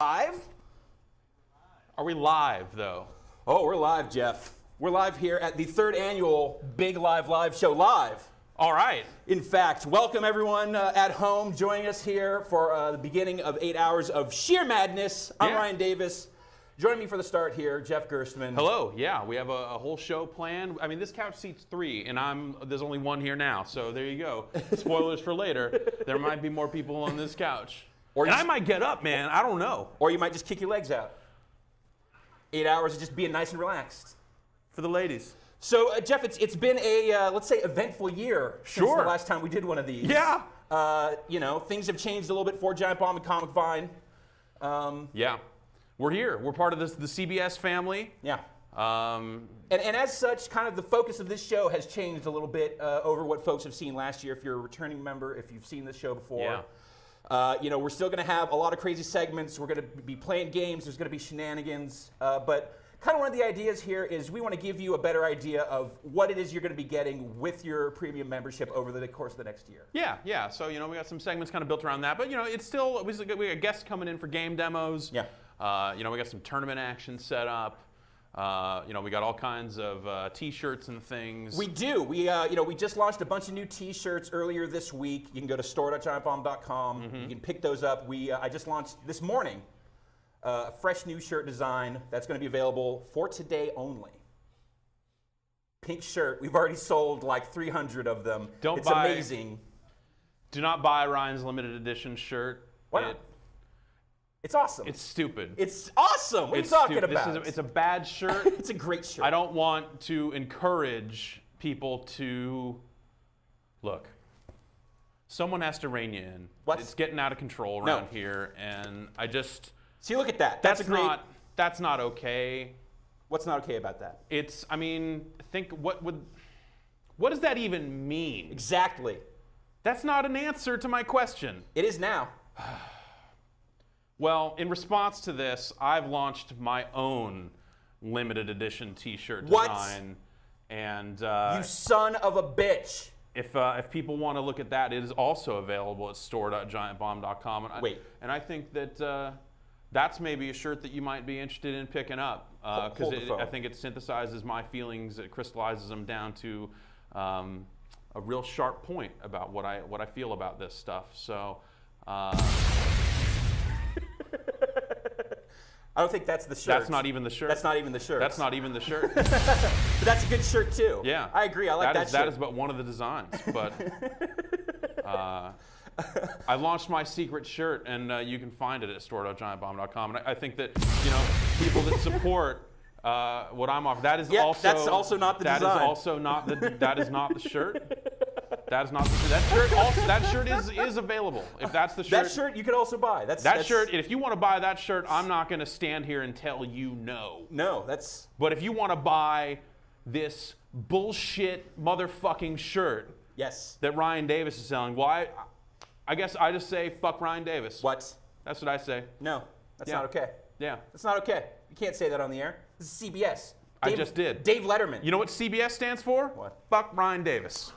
Live? Are we live, though? Oh, we're live, Jeff. We're live here at the 3rd annual Big Live Show live. All right. In fact, welcome everyone at home joining us here for the beginning of 8 hours of sheer madness. I'm Ryan Davis. Joining me for the start here, Jeff Gerstmann. Hello. Yeah, we have a whole show planned. I mean, this couch seats 3, and there's only 1 here now, so there you go. Spoilers for later. There might be more people on this couch. And I might get up, man. I don't know. Or you might just kick your legs out. 8 hours of just being nice and relaxed. For the ladies. So, Jeff, it's been a, let's say, eventful year since the last time we did one of these. Yeah. You know, things have changed a little bit for Giant Bomb and Comic Vine. Yeah. We're here. We're part of the CBS family. Yeah. And as such, kind of the focus of this show has changed a little bit over what folks have seen last year. If you're a returning member, if you've seen this show before. Yeah. You know, we're still going to have a lot of crazy segments. We're going to be playing games. There's going to be shenanigans. But kind of one of the ideas here is we want to give you a better idea of what it is you're going to be getting with your premium membership over the course of the next year. Yeah. So, you know, we got some segments kind of built around that. But, you know, it's still, we got guests coming in for game demos. Yeah. You know, we got some tournament action set up. You know, we got all kinds of T-shirts and things. We do. You know, we just launched a bunch of new T-shirts earlier this week. You can go to store.giantbomb.com. You can pick those up. I just launched this morning a fresh new shirt design that's going to be available for today only. Pink shirt. We've already sold like 300 of them. It's amazing. Do not buy Ryan's limited edition shirt. Why not? It's awesome. It's stupid. It's awesome. What are you talking about? It's a bad shirt. It's a great shirt. I don't want to encourage people to look. Someone has to rein you in. What? It's getting out of control around here, and I just. See, look at that. That's not okay. What's not okay about that? I mean, think what does that even mean? Exactly. That's not an answer to my question. It is now. Well, in response to this, I've launched my own limited edition T-shirt design. And you son of a bitch! If people want to look at that, it is also available at store.giantbomb.com. And I think that that's maybe a shirt that you might be interested in picking up because I think it synthesizes my feelings, it crystallizes them down to a real sharp point about what I feel about this stuff. So. I don't think that's the shirt. That's not even the shirt. That's not even the shirt. That's not even the shirt. But that's a good shirt too. Yeah. I agree. I like that shirt. That is but one of the designs. But I launched my secret shirt, and you can find it at store.giantbomb.com. And I think that, you know, people that support what I'm offering, that's also not the design. That is not the shirt. That is not the shirt. That shirt is available. If that's the shirt. That shirt you could also buy. That shirt, if you want to buy that shirt, I'm not going to stand here and tell you no. No, that's. But if you want to buy this bullshit motherfucking shirt that Ryan Davis is selling, well, I guess I just say fuck Ryan Davis. What? That's what I say. No, that's not okay. Yeah. That's not okay. You can't say that on the air. This is CBS. I just did. Dave Letterman. You know what CBS stands for? What? Fuck Ryan Davis.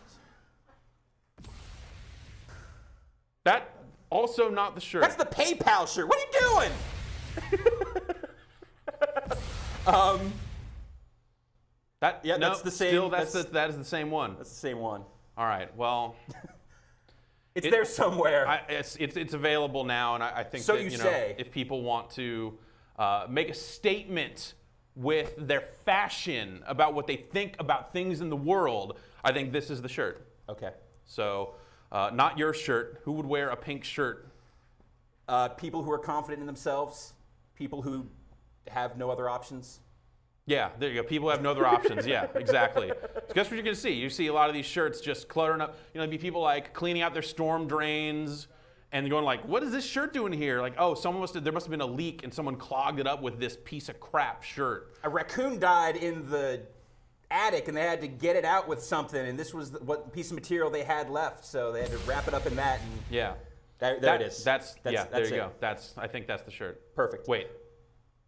That also not the shirt. That's the PayPal shirt. What are you doing? That's the same. Still, that is the same one. That's the same one. All right. Well, it's there somewhere. It's available now, and I think so. That, you know, if people want to make a statement with their fashion about what they think about things in the world, I think this is the shirt. Okay. So. Not your shirt. Who would wear a pink shirt? People who are confident in themselves. People who have no other options. Yeah, there you go. People have no other options. Yeah, exactly. So guess what you're going to see? You see a lot of these shirts just cluttering up. You know, there'd be people like cleaning out their storm drains and going like, what is this shirt doing here? Like, oh, there must have been a leak and someone clogged it up with this piece of crap shirt. A raccoon died in the attic and they had to get it out with something, and this was what piece of material they had left, so they had to wrap it up in that. And yeah, there it is. There you go. I think that's the shirt. Perfect. Wait,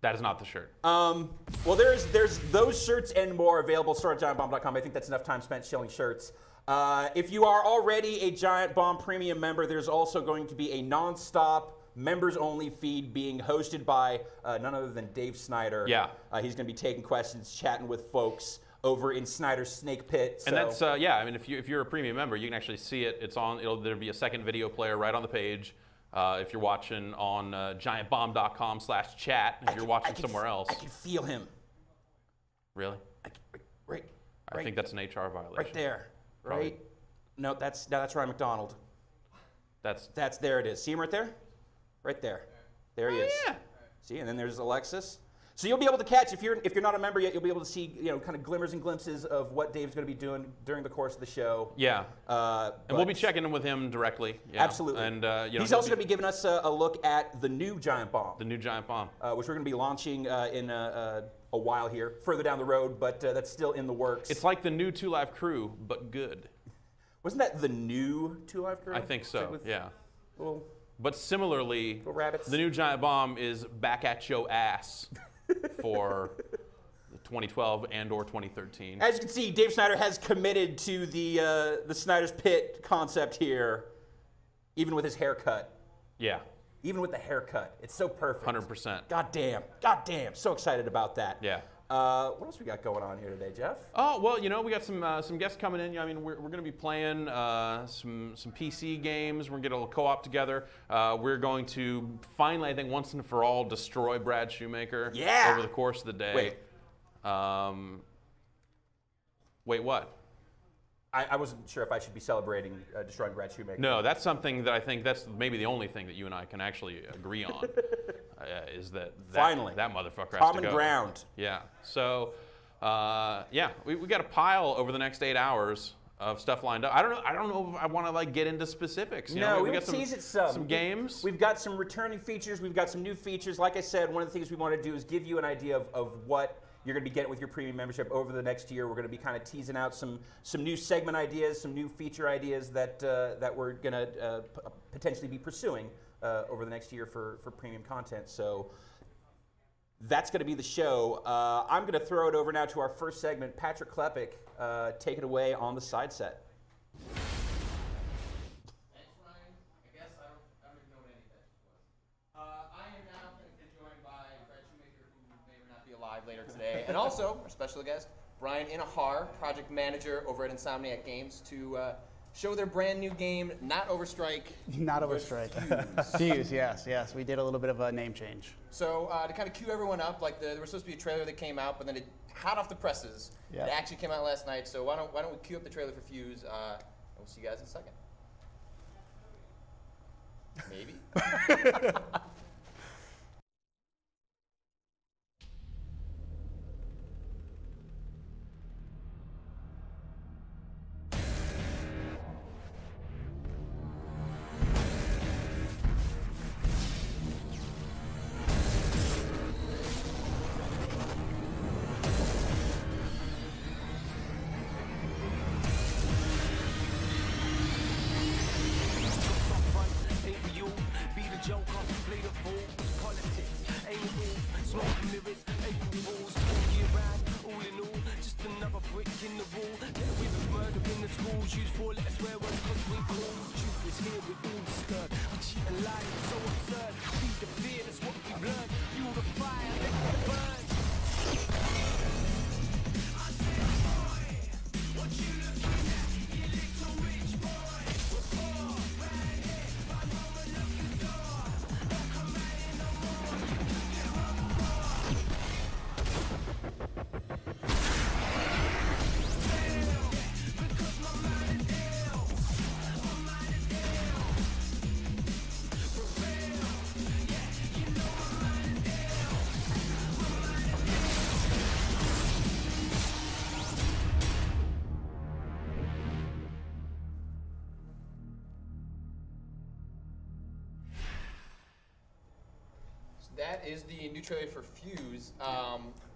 that is not the shirt. Well, there's those shirts and more available at store.giantbomb.com. I think that's enough time spent shilling shirts. If you are already a Giant Bomb Premium member, there's also going to be a non-stop members-only feed being hosted by none other than Dave Snyder. Yeah. He's going to be taking questions, chatting with folks over in Snyder's Snake Pit. So. And that's yeah. I mean, if you're a premium member, you can actually see it. It's on. There'll be a second video player right on the page. If you're watching on giantbomb.com/chat, if you're watching somewhere else, I can feel him. Really? Right. I think that's an HR violation. Right there. Probably. Right. No, that's Ryan McDonald. That's there. It is. See him right there? Right there. There he is. Yeah. See, and then there's Alexis. So you'll be able to catch, if you're not a member yet, you'll be able to see, kind of glimmers and glimpses of what Dave's going to be doing during the course of the show. Yeah. And we'll be checking in with him directly. Yeah. Absolutely. And he's also going to be giving us a look at the new Giant Bomb. The new Giant Bomb. Which we're going to be launching in a while here, further down the road, but that's still in the works. It's like the new 2 Live Crew, but good. Wasn't that the new 2 Live Crew? I think so. Yeah. Little, but similarly, little rabbits. The new Giant Bomb is back at your ass for 2012 and/or 2013. As you can see, Dave Snyder has committed to the Snyder's Pit concept here, even with his haircut. Yeah. Even with the haircut, it's so perfect. 100%. God damn, so excited about that. Yeah. What else we got going on here today, Jeff? Oh well, we got some guests coming in. I mean, we're going to be playing some PC games. We're going to get a little co-op together. We're going to finally, I think, once and for all, destroy Brad Shoemaker. Yeah. Over the course of the day. Wait. Wait, what? I wasn't sure if I should be celebrating destroying Brad Shoemaker. No, that's something that I think that's maybe the only thing that you and I can actually agree on. Is that finally that motherfucker has to go. Common ground. Yeah. So, yeah, we got a pile over the next 8 hours of stuff lined up. I don't know if I want to get into specifics. No, we got some games. We've got some returning features. We've got some new features. Like I said, one of the things we want to do is give you an idea of what you're going to be getting with your premium membership over the next year. We're going to be kind of teasing out some new segment ideas, some new feature ideas that we're going to potentially be pursuing over the next year for premium content. So that's going to be the show. I'm going to throw it over now to our first segment. Patrick Klepek, take it away on the side set. Later today, and also our special guest Brian Inahar, project manager over at Insomniac Games, to show their brand new game, Not Overstrike. Not Overstrike. Fuse, yes. We did a little bit of a name change. So to kind of cue everyone up, there was supposed to be a trailer that came out, but then it hot off the presses. Yep. It actually came out last night. So why don't we cue up the trailer for Fuse? And we'll see you guys in a second. Maybe. That is the new trailer for Fuse.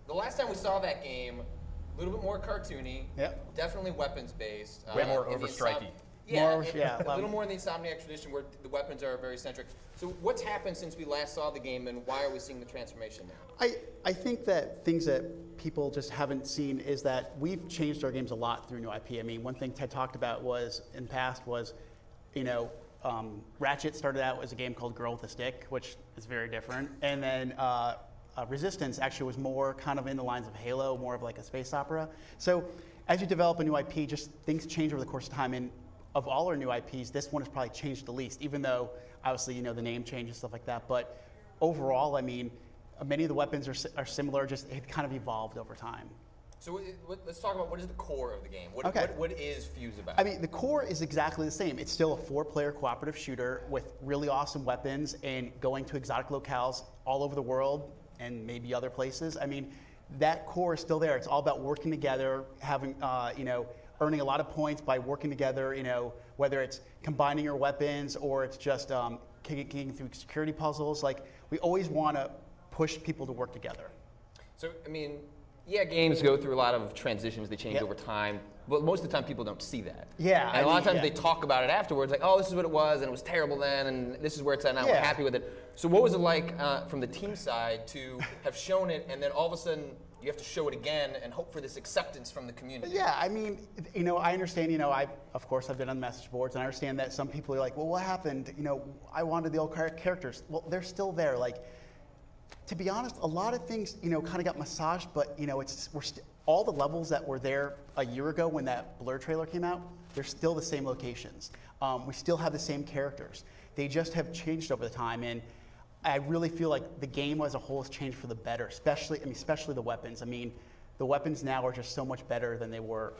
The last time we saw that game, a little bit more cartoony. Yep. Definitely weapons-based. Way more overstrikey. Yeah, a little more in the Insomniac tradition where the weapons are very centric. So what's happened since we last saw the game, and why are we seeing the transformation now? I think that things that people just haven't seen is that we've changed our games a lot through new IP. I mean, one thing Ted talked about was, in the past, was, Ratchet started out as a game called Girl with a Stick, which is very different. And then Resistance actually was more kind of in the lines of Halo, more of like a space opera. So as you develop a new IP, just things change over the course of time. And of all our new IPs, this one has probably changed the least, even though obviously, the name change and stuff like that. But overall, I mean, many of the weapons are similar, just it kind of evolved over time. So let's talk about what is the core of the game. What is Fuse about? I mean, the core is exactly the same. It's still a 4-player cooperative shooter with really awesome weapons and going to exotic locales all over the world and maybe other places. I mean, that core is still there. It's all about working together, having, earning a lot of points by working together, whether it's combining your weapons or it's just kicking through security puzzles. Like, we always want to push people to work together. So, I mean, yeah, games go through a lot of transitions. They change over time. But most of the time, people don't see that. Yeah. And a lot of times they talk about it afterwards, like, oh, this is what it was, and it was terrible then, and this is where it's at now. We're happy with it. So what was it like from the team side to have shown it, and then all of a sudden you have to show it again and hope for this acceptance from the community? Yeah, I mean, I understand, of course, I've been on message boards, and I understand that some people are like, well, what happened? I wanted the old characters. Well, they're still there. Like, to be honest, a lot of things, kind of got massaged, but, all the levels that were there a year ago when that Blur trailer came out, they're still the same locations. We still have the same characters. They just have changed over the time, and I really feel like the game as a whole has changed for the better, especially the weapons. I mean, the weapons now are just so much better than they were,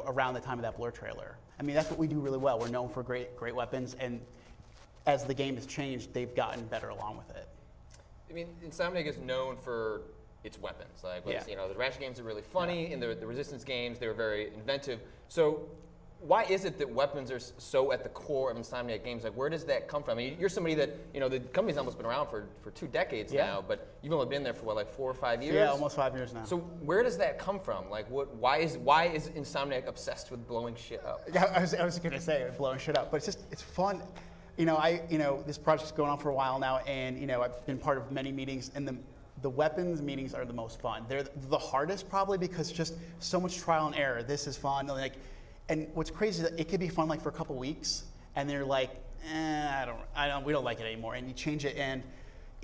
around the time of that Blur trailer. I mean, that's what we do really well. We're known for great weapons, and as the game has changed, they've gotten better along with it. I mean, Insomniac is known for its weapons. Like, the Ratchet games are really funny, and the Resistance games, they were very inventive. So why is it that weapons are so at the core of Insomniac games? Like, where does that come from? I mean, you're somebody that, the company's almost been around for 2 decades now, but you've only been there for, what, like 4 or 5 years? Yeah, almost 5 years now. So where does that come from? Like, why is Insomniac obsessed with blowing shit up? Yeah, I was going to say blowing shit up, but it's fun. This project's going on for a while now, and, I've been part of many meetings, and the weapons meetings are the most fun. They're the hardest probably because just so much trial and error. This is fun, and what's crazy is that it could be fun like for a couple weeks, and they're like, we don't like it anymore, and you change it, and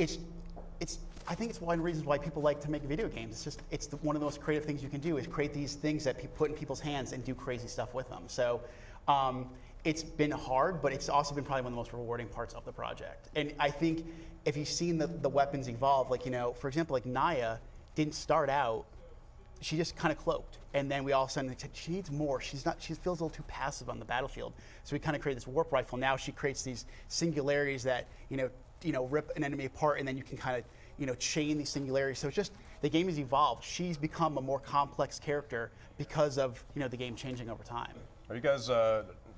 I think it's one of the reasons why people like to make video games. It's one of the most creative things you can do is create these things that put in people's hands and do crazy stuff with them. So it's been hard, but it's also been probably one of the most rewarding parts of the project. And I think if you've seen the weapons evolve, like, for example, like Naya didn't start out, she just kind of cloaked. And then we all of a sudden said, she needs more. She feels a little too passive on the battlefield. So we kind of created this warp rifle. Now she creates these singularities that, rip an enemy apart, and then you can kind of, chain these singularities. So it's just, the game has evolved. She's become a more complex character because of, the game changing over time. Are you guys,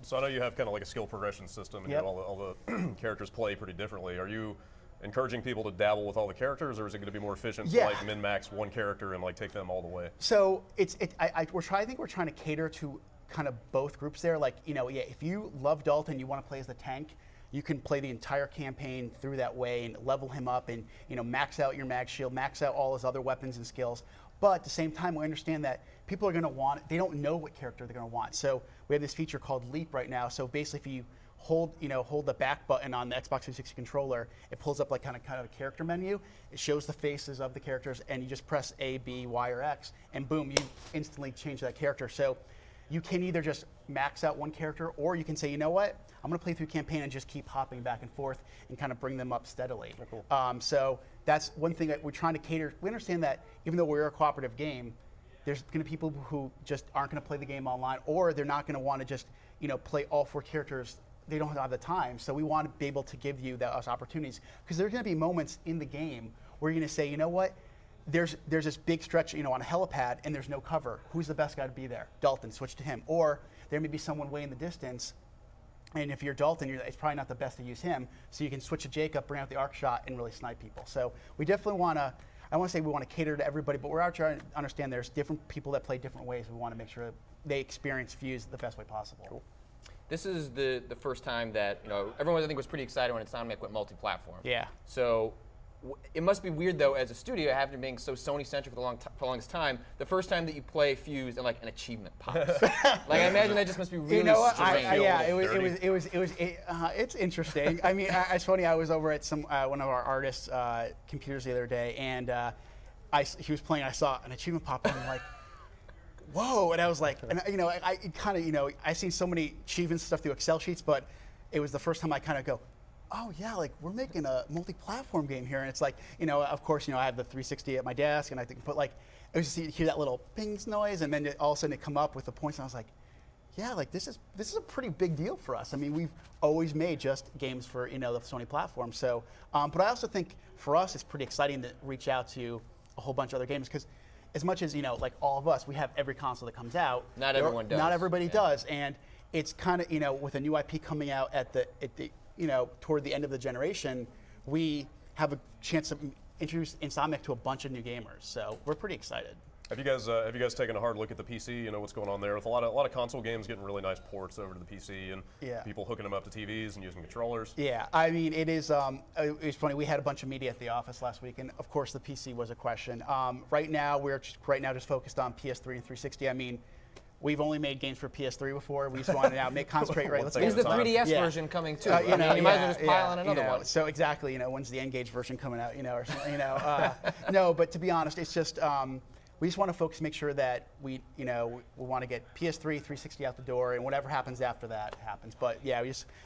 so I know you have kind of like a skill progression system, and all the characters play pretty differently. Are you encouraging people to dabble with all the characters, or is it going to be more efficient to like min-max one character and like take them all the way? So I think we're trying to cater to kind of both groups there. Like, if you love Dalton, you want to play as the tank, you can play the entire campaign through that way and level him up and max out your mag shield, max out all his other weapons and skills. But at the same time, we understand that people are going to want, they don't know what character they're going to want. So we have this feature called Leap right now. So basically, if you hold the back button on the Xbox 360 controller, it pulls up like kind of a character menu. It shows the faces of the characters, and you just press A, B, Y, or X, and boom, you instantly change that character. So you can either just max out one character, or you can say, you know what, I'm going to play through campaign and just keep hopping back and forth and kind of bring them up steadily. Oh, cool. So that's one thing that we're trying to cater. We understand that even though we're a cooperative game, there's going to be people who just aren't going to play the game online, or they're not going to want to just play all 4 characters. They don't have the time. So we want to be able to give you those opportunities, because there's going to be moments in the game where you're going to say, you know what, there's this big stretch on a helipad and there's no cover. Who's the best guy to be there? Dalton, switch to him. Or there may be someone way in the distance, and if you're Dalton, it's probably not the best to use him. So you can switch to Jacob, bring out the arc shot, and really snipe people. So we definitely want to, I want to say we want to cater to everybody, but we're out trying to understand there's different people that play different ways. We want to make sure they experience Fuse the best way possible. Cool. This is the first time that, everyone I think was pretty excited when Insomniac went multi-platform. Yeah. So it must be weird though, as a studio, after being so Sony-centric for the longest time. The first time that you play Fuse and like an achievement pops, like I imagine that just must be really strange. It's interesting. I mean, it's funny. I was over at one of our artists' computers the other day, and he was playing. I saw an achievement pop, and I'm like, whoa! And I was like, and you know, I kind of, you know, I've seen so many achievement stuff through Excel sheets, but it was the first time I kind of go, oh yeah, like we're making a multi-platform game here, and it's like, you know, of course, you know, I have the 360 at my desk, and I think, but like, it was just you hear that little pings noise, and then all of a sudden it come up with the points, and I was like, yeah, like this is a pretty big deal for us. I mean, we've always made just games for, you know, the Sony platform. So, but I also think for us, it's pretty exciting to reach out to a whole bunch of other games, because as much as, you know, like all of us, we have every console that comes out. Not everyone does. Not everybody does, and it's kind of, you know, with a new IP coming out at the you know, toward the end of the generation, we have a chance to introduce Insomniac to a bunch of new gamers. So we're pretty excited. Have you guys taken a hard look at the PC? You know what's going on there with a lot of console games getting really nice ports over to the PC, and people hooking them up to TVs and using controllers. Yeah, I mean, it is. It's funny. We had a bunch of media at the office last week, and of course the PC was a question. Right now, we're just focused on PS3 and 360. I mean, we've only made games for PS3 before. We just wanted to now concentrate. Right, when's the 3DS version coming too? You might as well just pile on another one. So exactly, you know, when's the N-Gage version coming out? You know, or something. You know, no. But to be honest, it's just we just want to focus, make sure that we want to get PS3, 360 out the door, and whatever happens after that happens. But yeah,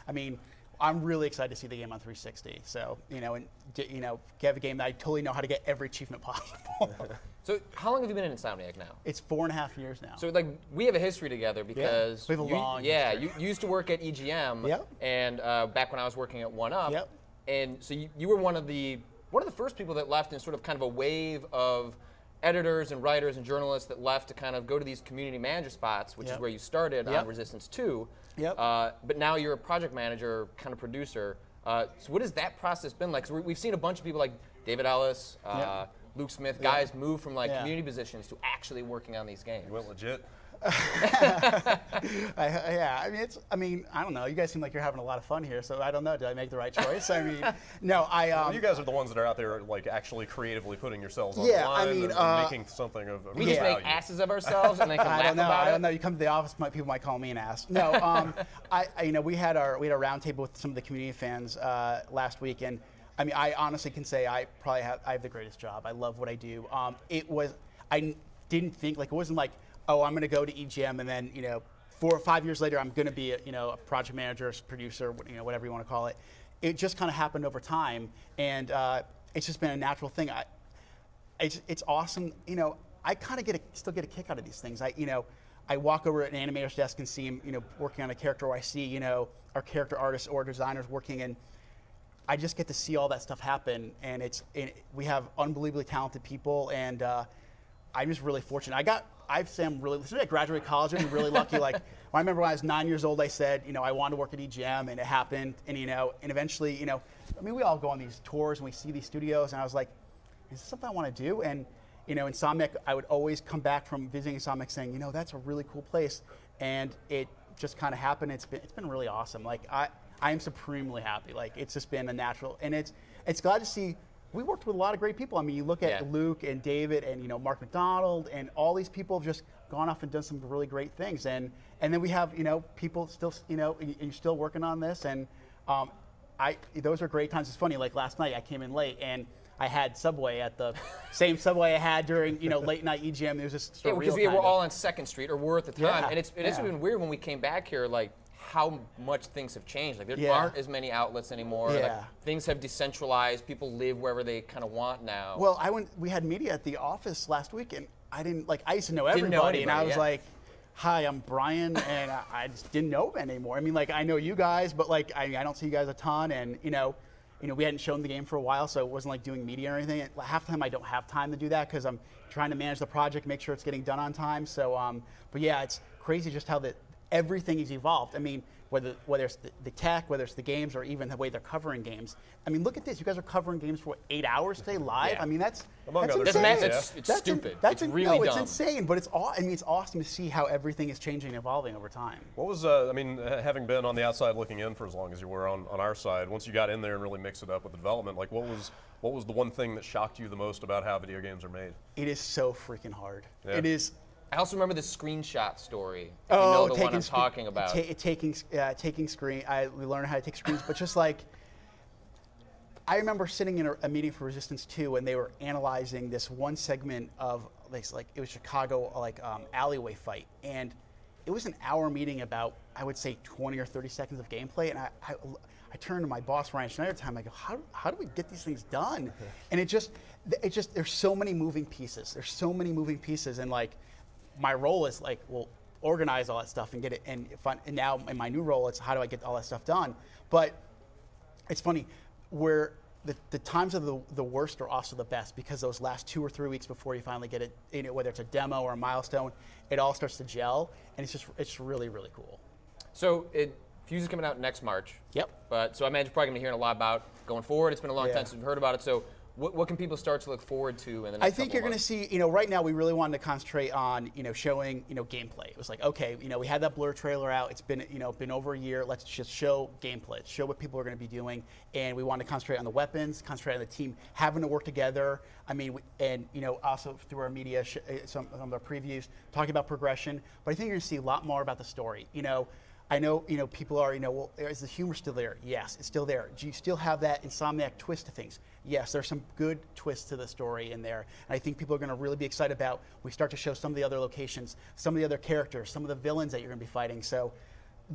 I mean, I'm really excited to see the game on 360. So get a game that I totally know how to get every achievement possible. So how long have you been in Insomniac now? It's 4.5 years now. So like we have a history together because we have a long history. You used to work at EGM, and back when I was working at 1UP, and so you were one of the first people that left in sort of kind of a wave of editors and writers and journalists that left to kind of go to these community manager spots, which is where you started on Resistance 2. But now you're a project manager, kind of producer. So what has that process been like? So we've seen a bunch of people like David Ellis, Luke Smith, guys move from like community positions to actually working on these games. You went legit. I mean, I don't know. You guys seem like you're having a lot of fun here, so I don't know. Did I make the right choice? I mean, no, well, you guys are the ones that are out there, like, actually creatively putting yourselves online and making something of we just make asses of ourselves and they can laugh about it. I don't know. You come to the office, people might call me an ass. No, we had a roundtable with some of the community fans last week, and I mean, I honestly can say I have the greatest job. I love what I do. I didn't think, like, it wasn't like, oh, I'm going to go to EGM and then, 4 or 5 years later, I'm going to be a project manager, producer, whatever you want to call it. It just kind of happened over time, and it's just been a natural thing. It's awesome. I kind of still get a kick out of these things. I walk over at an animator's desk and see him, working on a character, or I see, our character artists or designers working, and I just get to see all that stuff happen. And we have unbelievably talented people, and I'm just really fortunate. I graduated college and I'm really lucky. Like, I remember when I was 9 years old, I said, I wanted to work at EGM, and it happened. And and eventually, we all go on these tours and we see these studios, and I was like, is this something I want to do? And Insomniac, I would always come back from visiting Insomniac saying, that's a really cool place, and it just kind of happened. It's been really awesome. Like, I am supremely happy. Like, it's just been a natural, and it's glad to see. We worked with a lot of great people. I mean, you look at Luke and David and Mark McDonald, and all these people have just gone off and done some really great things. And then we have people still you're still working on this, and those are great times. It's funny. Like last night, I came in late and I had Subway at the same Subway I had during late night EGM. It was just because we were all on 2nd Street, or were at the time, and it's been weird when we came back here, like, how much things have changed. Like, there aren't as many outlets anymore. Like, things have decentralized. People live wherever they kind of want now. Well, we had media at the office last week, and I used to know everybody, and I was like, hi, I'm Brian, and I just didn't know them anymore. I mean, like, I know you guys, but like, I don't see you guys a ton, and we hadn't shown the game for a while, so it wasn't like doing media or anything. Half the time I don't have time to do that because I'm trying to manage the project, make sure it's getting done on time. So, but yeah, it's crazy just how everything has evolved. I mean, whether it's the tech, whether it's the games, or even the way they're covering games. I mean, look at this. You guys are covering games for 8 hours today live. I mean, that's insane. It's stupid. It's really dumb. It's insane, but it's awesome to see how everything is changing and evolving over time. What was, having been on the outside looking in for as long as you were on our side, once you got in there and really mixed it up with the development, like what was What was the one thing that shocked you the most about how video games are made? It is so freaking hard. Yeah. It is. I also remember the screenshot story. If you know the one I'm talking about. Taking screen. We learned how to take screens, but just like, I remember sitting in a meeting for Resistance 2, and they were analyzing this one segment of like it was Chicago alleyway fight, and it was an hour meeting about, I would say, 20 or 30 seconds of gameplay, and I turned to my boss, Ryan Schneider, at the time. I go, how do we get these things done? And it just, there's so many moving pieces. There's so many moving pieces, and like, my role is like, well, organize all that stuff and get it. And now in my new role, it's how do I get all that stuff done? But it's funny, where the times of the worst are also the best, because those last 2 or 3 weeks before you finally get it, whether it's a demo or a milestone, it all starts to gel, and it's really, really cool. So Fuse is coming out next March. Yep. But so I imagine you're probably going to be hearing a lot about going forward. It's been a long time since we've heard about it. So what can people start to look forward to in the next I think you're going to see, right now we really wanted to concentrate on, showing, gameplay. It was like, okay, we had that Blur trailer out. It's been, been over a year. Let's just show gameplay, show what people are going to be doing. And we want to concentrate on the weapons, concentrate on the team having to work together. I mean, and, also through our media, some of our previews, talking about progression. But I think you're going to see a lot more about the story. I know, people are, well, is the humor still there? Yes, it's still there. Do you still have that Insomniac twist to things? Yes, there's some good twists to the story in there. And I think people are going to really be excited about, we start to show some of the other locations, some of the other characters, some of the villains that you're going to be fighting. So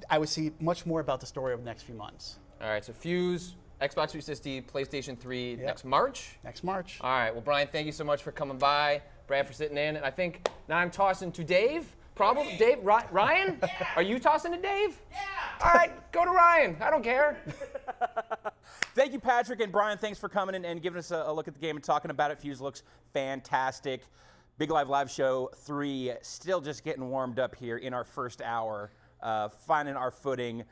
I would see much more about the story over the next few months. All right, so Fuse, Xbox 360, PlayStation 3, next March? Next March. All right, well, Brian, thank you so much for coming by. Brad for sitting in. And I think now I'm tossing to Dave. Probably Dave, Ryan? Yeah. Are you tossing to Dave? Yeah. All right, go to Ryan. I don't care. Thank you, Patrick and Brian. Thanks for coming and giving us a look at the game and talking about it. Fuse looks fantastic. Big Live Show 3 still just getting warmed up here in our first hour, finding our footing.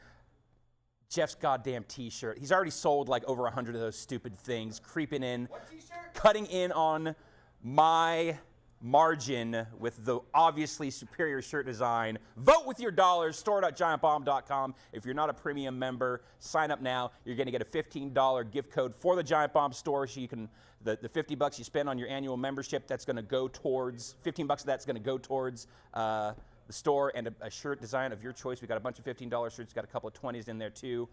Jeff's goddamn T-shirt. He's already sold like over 100 of those stupid things, creeping in, what T-shirt? Cutting in on my margin with the obviously superior shirt design. Vote with your dollars, store.giantbomb.com. If you're not a premium member, sign up now. You're going to get a $15 gift code for the Giant Bomb store, so you can, the $50 you spend on your annual membership, that's going to go towards, $15 of that's going to go towards the store, and a shirt design of your choice. We got a bunch of $15 shirts, got a couple of 20s in there too.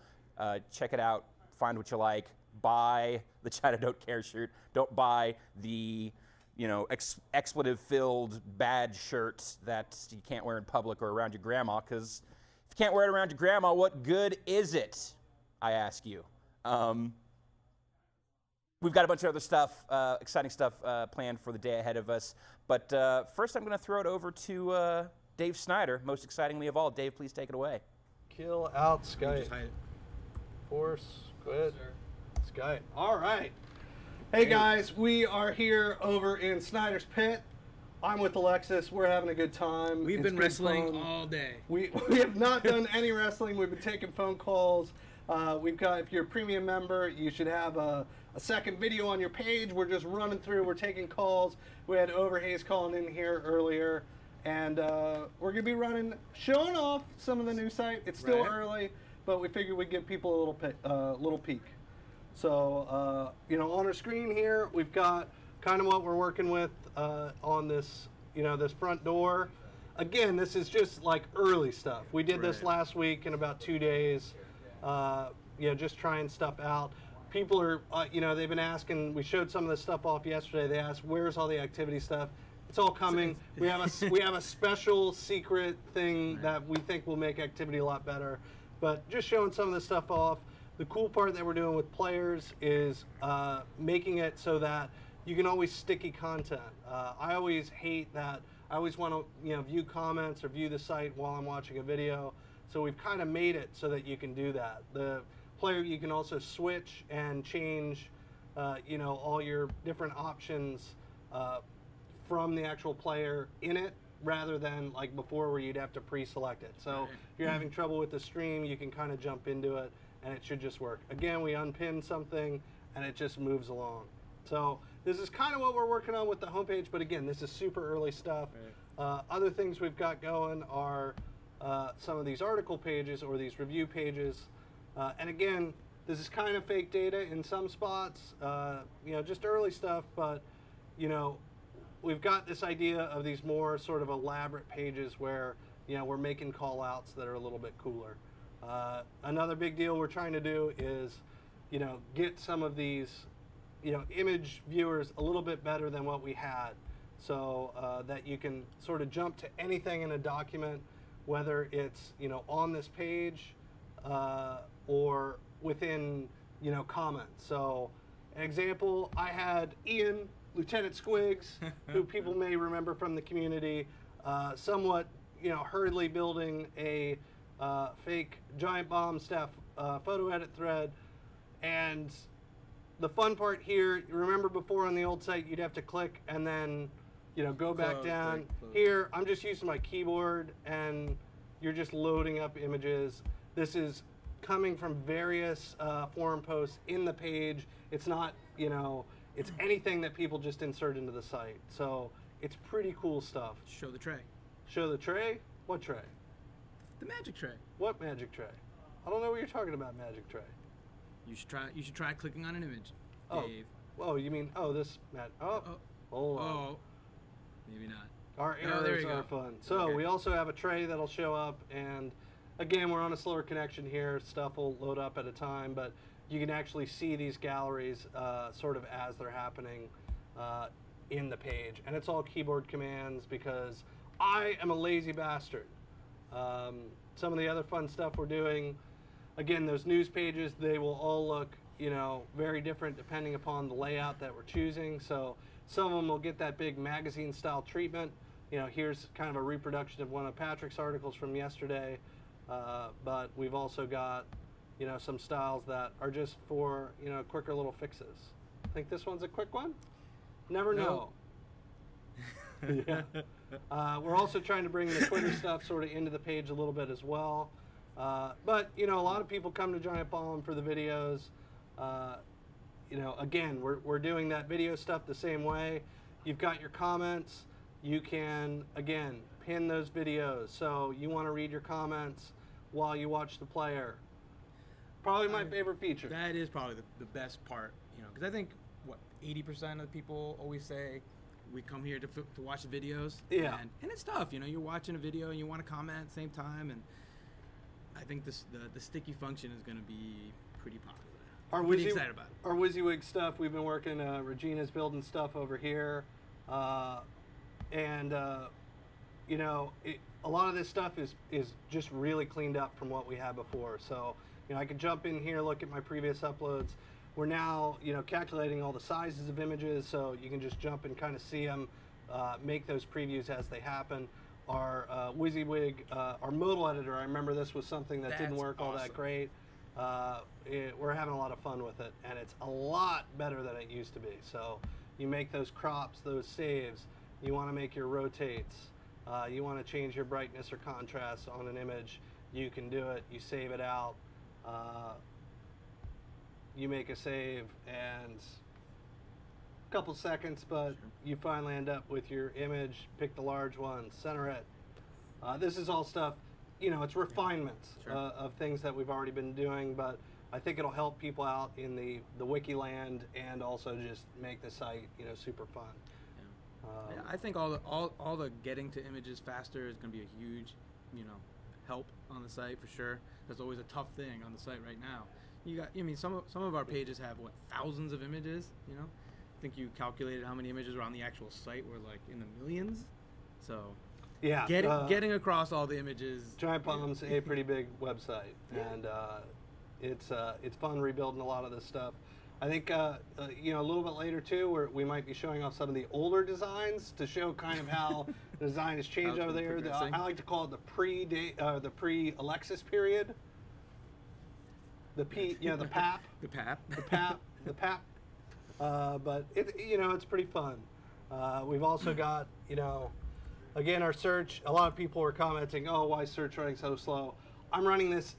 Check it out, find what you like, buy the China Don't Care shirt. Don't buy the expletive-filled bad shirts that you can't wear in public or around your grandma, because if you can't wear it around your grandma, what good is it, I ask you? We've got a bunch of other stuff, exciting stuff planned for the day ahead of us. But first I'm going to throw it over to Dave Snyder, most excitingly of all. Dave, please take it away. Kill out Skype. Force, quit, Skype. All right. Hey guys, we are here over in Snyder's Pit. I'm with Alexis. We're having a good time. We've been wrestling all day. We have not done any wrestling. We've been taking phone calls. We've got, if you're a premium member, you should have a second video on your page. We're just running through. We're taking calls. We had Overhaze calling in here earlier. And we're going to be showing off some of the new site. It's still early, but we figured we'd give people a little peek. So, on our screen here, we've got kind of what we're working with on this, this front door. Again, this is just like early stuff. We did this last week in about 2 days, just trying stuff out. People are, they've been asking, we showed some of this stuff off yesterday. They asked, where's all the activity stuff? It's all coming. We have a special secret thing that we think will make activity a lot better. But just showing some of this stuff off. The cool part that we're doing with players is making it so that you can always sticky content. I always hate that. I always want to view comments or view the site while I'm watching a video. So we've kind of made it so that you can do that. The player, you can also switch and change all your different options from the actual player in it, rather than like before where you'd have to pre-select it. So if you're having trouble with the stream, you can kind of jump into it, and it should just work. Again, we unpin something, and it just moves along. So this is kind of what we're working on with the homepage, but again, this is super early stuff. Other things we've got going are some of these article pages or these review pages. And again, This is kind of fake data in some spots, you know, just early stuff, but, you know, we've got this idea of these more sort of elaborate pages where, you know, we're making call outs that are a little bit cooler. Another big deal we're trying to do is, you know, get some of these, you know, image viewers a little bit better than what we had, so that you can sort of jump to anything in a document, whether it's, you know, on this page or within, you know, comments. So an example, I had Ian, Lieutenant Squigs, who people may remember from the community, somewhat, you know, hurriedly building a fake Giant Bomb staff photo edit thread. And the fun part here, you remember before on the old site, you'd have to click and then, you know, go back down. Here, I'm just using my keyboard and you're just loading up images. This is coming from various forum posts in the page. It's not, you know, it's anything that people just insert into the site. So it's pretty cool stuff. Show the tray. Show the tray? What tray? The magic tray. What magic tray? I don't know what you're talking about, magic tray. You should try clicking on an image, Dave. Oh, you mean, this, Matt. Hold on. Maybe not. Our errors are fun. So we also have a tray that'll show up, and again, we're on a slower connection here. Stuff will load up at a time, but you can actually see these galleries sort of as they're happening in the page. And it's all keyboard commands because I am a lazy bastard. Some of the other fun stuff we're doing, again, those news pages, they will all look, you know, very different depending upon the layout that we're choosing. So some of them will get that big magazine style treatment. You know, here's kind of a reproduction of one of Patrick's articles from yesterday. But we've also got, you know, some styles that are just for, you know, quicker little fixes. Think this one's a quick one? Never know. Yeah. We're also trying to bring the Twitter stuff sort of into the page a little bit as well. But, you know, a lot of people come to Giant Bomb for the videos. You know, again, we're doing that video stuff the same way. You've got your comments. You can, again, pin those videos. So you want to read your comments while you watch the player. Probably my favorite feature. That is probably the best part, you know, because I think, 80% of the people always say, we come here to watch the videos. Yeah. And it's tough, you know, you're watching a video and you want to comment at the same time, and I think the sticky function is going to be pretty popular. Pretty excited about it. Our WYSIWYG stuff, we've been working, Regina's building stuff over here, and you know, a lot of this stuff is just really cleaned up from what we had before. So, you know, I could jump in here, look at my previous uploads. We're now, you know, calculating all the sizes of images, so you can just jump and kind of see them, make those previews as they happen. Our WYSIWYG, our modal editor, I remember this was something that didn't work all that great. We're having a lot of fun with it, and it's a lot better than it used to be. So you make those crops, those saves, you want to make your rotates, you want to change your brightness or contrast on an image, you can do it, you save it out. You make a save and a couple seconds, but you finally end up with your image. Pick the large one, center it. This is all stuff, you know, it's refinements of things that we've already been doing, but I think it'll help people out in the wiki land and also just make the site, you know, super fun. Yeah, I think all the getting to images faster is going to be a huge, you know, help on the site for sure. That's always a tough thing on the site right now. I mean, some of our pages have thousands of images. You know, I think you calculated how many images were on the actual site were like in the millions. So yeah, getting across all the images. Giant Bomb's a pretty big website, and it's fun rebuilding a lot of this stuff. I think you know, a little bit later too, we might be showing off some of the older designs to show kind of how the design has changed over there. I like to call it the pre-Alexis period. The PAP. The PAP. The PAP. The PAP. But you know, it's pretty fun. We've also got, you know, again, our search. A lot of people are commenting, "Oh, why is search running so slow?" I'm running this.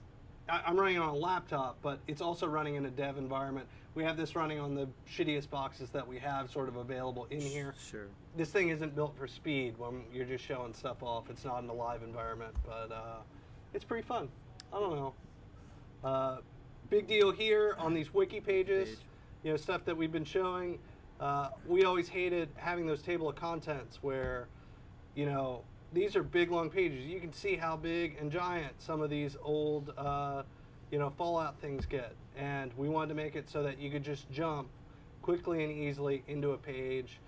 I'm running it on a laptop, but it's also running in a dev environment. We have this running on the shittiest boxes that we have sort of available in here. Sure. This thing isn't built for speed when you're just showing stuff off. It's not in a live environment, but it's pretty fun. I don't know. big deal here on these wiki pages, you know, stuff that we've been showing. We always hated having those table of contents where, you know, these are big, long pages. You can see how big and giant some of these old, you know, Fallout things get. And we wanted to make it so that you could just jump quickly and easily into a page,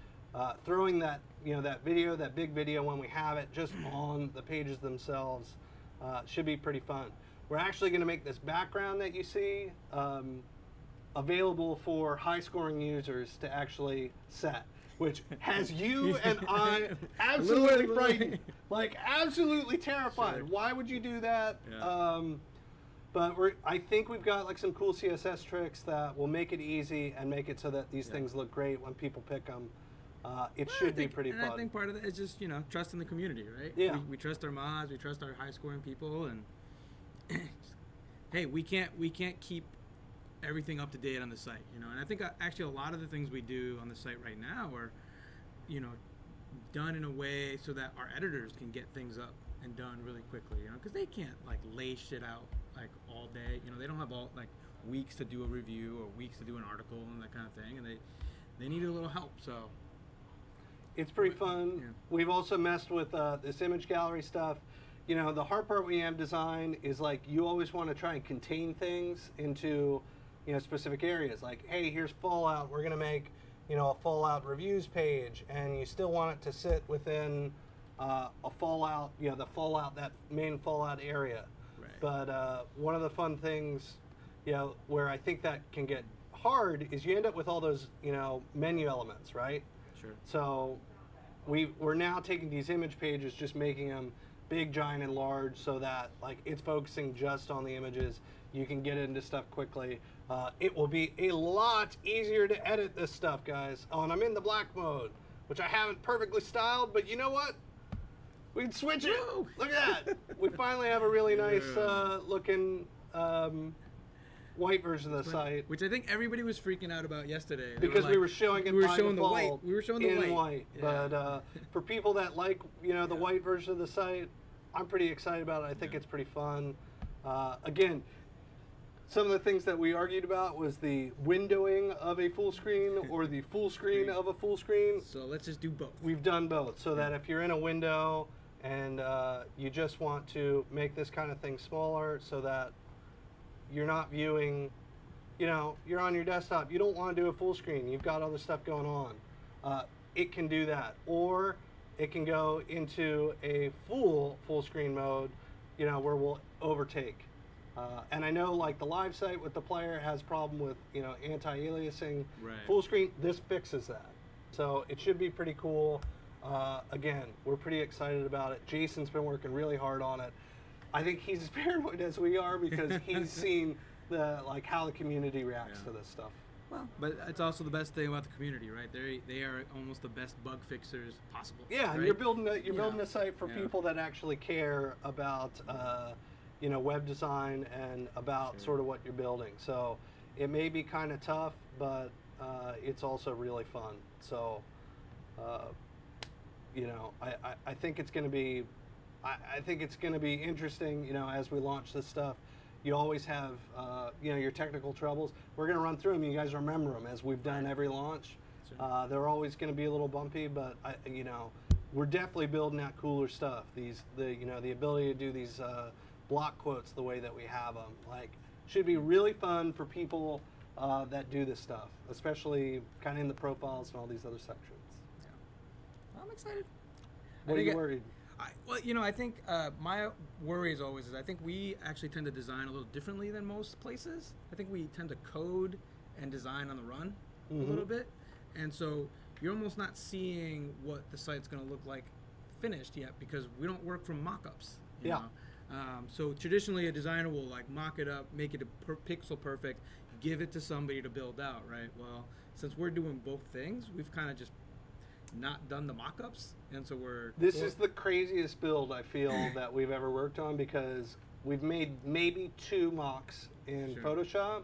throwing that, you know, that video, that big video when we have it, just on the pages themselves. Should be pretty fun. We're actually going to make this background that you see available for high-scoring users to actually set, which has you and I absolutely frightened, like absolutely terrified. Sure. Why would you do that? Yeah. But I think we've got like some cool CSS tricks that will make it easy and make it so that these things look great when people pick them. It should be pretty fun. I think part of that is just, you know, trust in the community, right? Yeah. We trust our mods, we trust our high-scoring people, and hey, we can't keep everything up to date on the site, you know. And I think actually a lot of the things we do on the site right now are, you know, done in a way so that our editors can get things up and done really quickly, you know, because they can't like lay shit out like all day, you know. They don't have all like weeks to do a review or weeks to do an article and that kind of thing, and they need a little help. So it's pretty fun. Yeah. We've also messed with this image gallery stuff. You know, the hard part with EM design is like you always want to try and contain things into, you know, specific areas. Like, hey, here's Fallout. We're gonna make, you know, a Fallout reviews page, and you still want it to sit within a Fallout, you know, the Fallout, that main Fallout area. Right. But one of the fun things, you know, where I think that can get hard is you end up with all those, you know, menu elements, right? Sure. So we're now taking these image pages, just making them big, giant, and large, so that like it's focusing just on the images. You can get into stuff quickly. It will be a lot easier to edit this stuff, guys. Oh, and I'm in the black mode, which I haven't perfectly styled, but you know what? We can switch it. Woo! Look at that. We finally have a really nice looking white version of the site, which I think everybody was freaking out about yesterday. Because we were showing it. We were showing the white. We were showing the white. Yeah. But for people that like, you know, the white version of the site, I'm pretty excited about it. I think it's pretty fun. Again, some of the things that we argued about was the windowing of a full screen or the full screen of a full screen. So let's just do both. We've done both, so that if you're in a window and you just want to make this kind of thing smaller so that you're not viewing, you know, you're on your desktop, you don't want to do a full screen, you've got other stuff going on, it can do that. Or it can go into a full screen mode, you know, where we'll overtake. And I know like the live site with the player has problem with, you know, anti-aliasing. Right. Full screen, this fixes that. So it should be pretty cool. Again, we're pretty excited about it. Jason's been working really hard on it. I think he's as paranoid as we are because he's seen like how the community reacts to this stuff. Well, but it's also the best thing about the community, right? They are almost the best bug fixers possible. Yeah, right? And you're building a site for people that actually care about you know, web design and about sort of what you're building. So it may be kind of tough, but it's also really fun. So you know, I think it's going to be I think it's going to be interesting, you know, as we launch this stuff. You always have, you know, your technical troubles. We're going to run through them. You guys remember them as we've done every launch. Sure. They're always going to be a little bumpy, but you know, we're definitely building out cooler stuff. You know, the ability to do these block quotes the way that we have them, like, should be really fun for people that do this stuff, especially kind of in the profiles and all these other sections. Yeah. I'm excited. What are you worried? Well, you know, I think my worry is I think we actually tend to design a little differently than most places. I think we tend to code and design on the run a little bit. And so you're almost not seeing what the site's going to look like finished yet because we don't work from mock-ups. You know? So traditionally a designer will like mock it up, make it pixel perfect, give it to somebody to build out, right? Well, since we're doing both things, we've kind of just not done the mock-ups, and so This is the craziest build I feel that we've ever worked on because we've made maybe 2 mocks in Photoshop,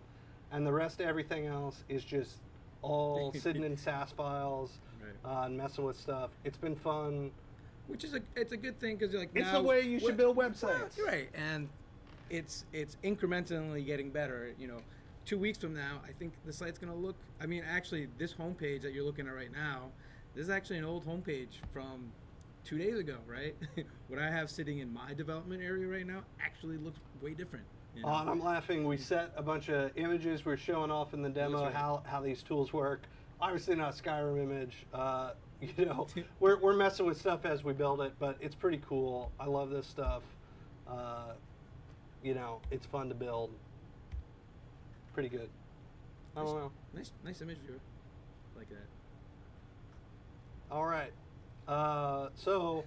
and the rest of everything else is just all sitting in SAS files and messing with stuff. It's been fun. Which is it's a good thing because like it's the way you should build websites. Right, and it's incrementally getting better. 2 weeks from now, I think the site's going to look. I mean, actually, this homepage that you're looking at right now, this is actually an old homepage from 2 days ago, right? What I have sitting in my development area right now actually looks way different. I'm laughing. We set a bunch of images. We're showing off in the demo right. how these tools work. Obviously not a Skyrim image. We're messing with stuff as we build it, but it's pretty cool. I love this stuff. It's fun to build. Pretty good. I don't know. Nice image viewer. Like that. All right. So,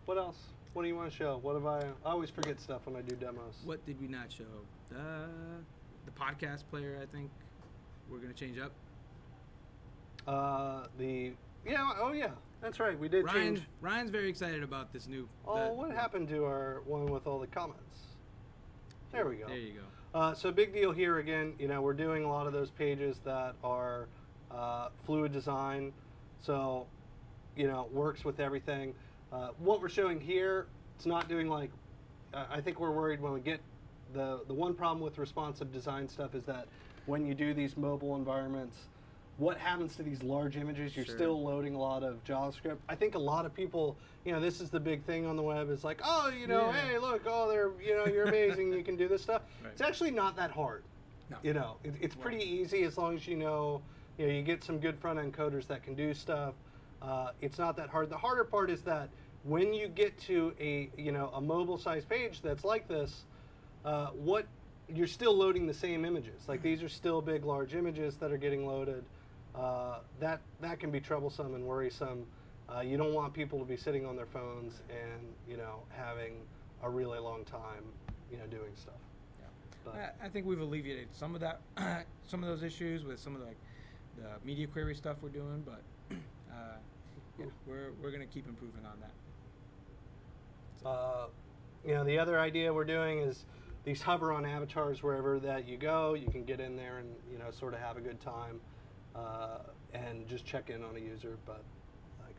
what else? What do you want to show? What have I always forget stuff when I do demos. What did we not show? The podcast player, I think we're going to change up. That's right. We did change. Ryan's very excited about this new. What happened to our one with all the comments? There we go. There you go. So big deal here again. We're doing a lot of those pages that are fluid design. So, works with everything. What we're showing here, it's not doing like. I think we're worried when we get the one problem with responsive design stuff is that when you do these mobile environments, what happens to these large images? You're still loading a lot of JavaScript. I think a lot of people, this is the big thing on the web. Is like, hey, look, you're amazing. You can do this stuff. Right. It's actually not that hard. No. It's pretty easy as long as you get some good front end coders that can do stuff. It's not that hard. The harder part is that when you get to a mobile sized page that's like this, you're still loading the same images. Like these are still big, large images that are getting loaded. That can be troublesome and worrisome. You don't want people to be sitting on their phones and having a really long time doing stuff. Yeah. I think we've alleviated some of that, some of those issues with some of the media query stuff we're doing, but we're going to keep improving on that. So. The other idea we're doing is these hover on avatars wherever that you go. You can get in there and sort of have a good time and just check in on a user. But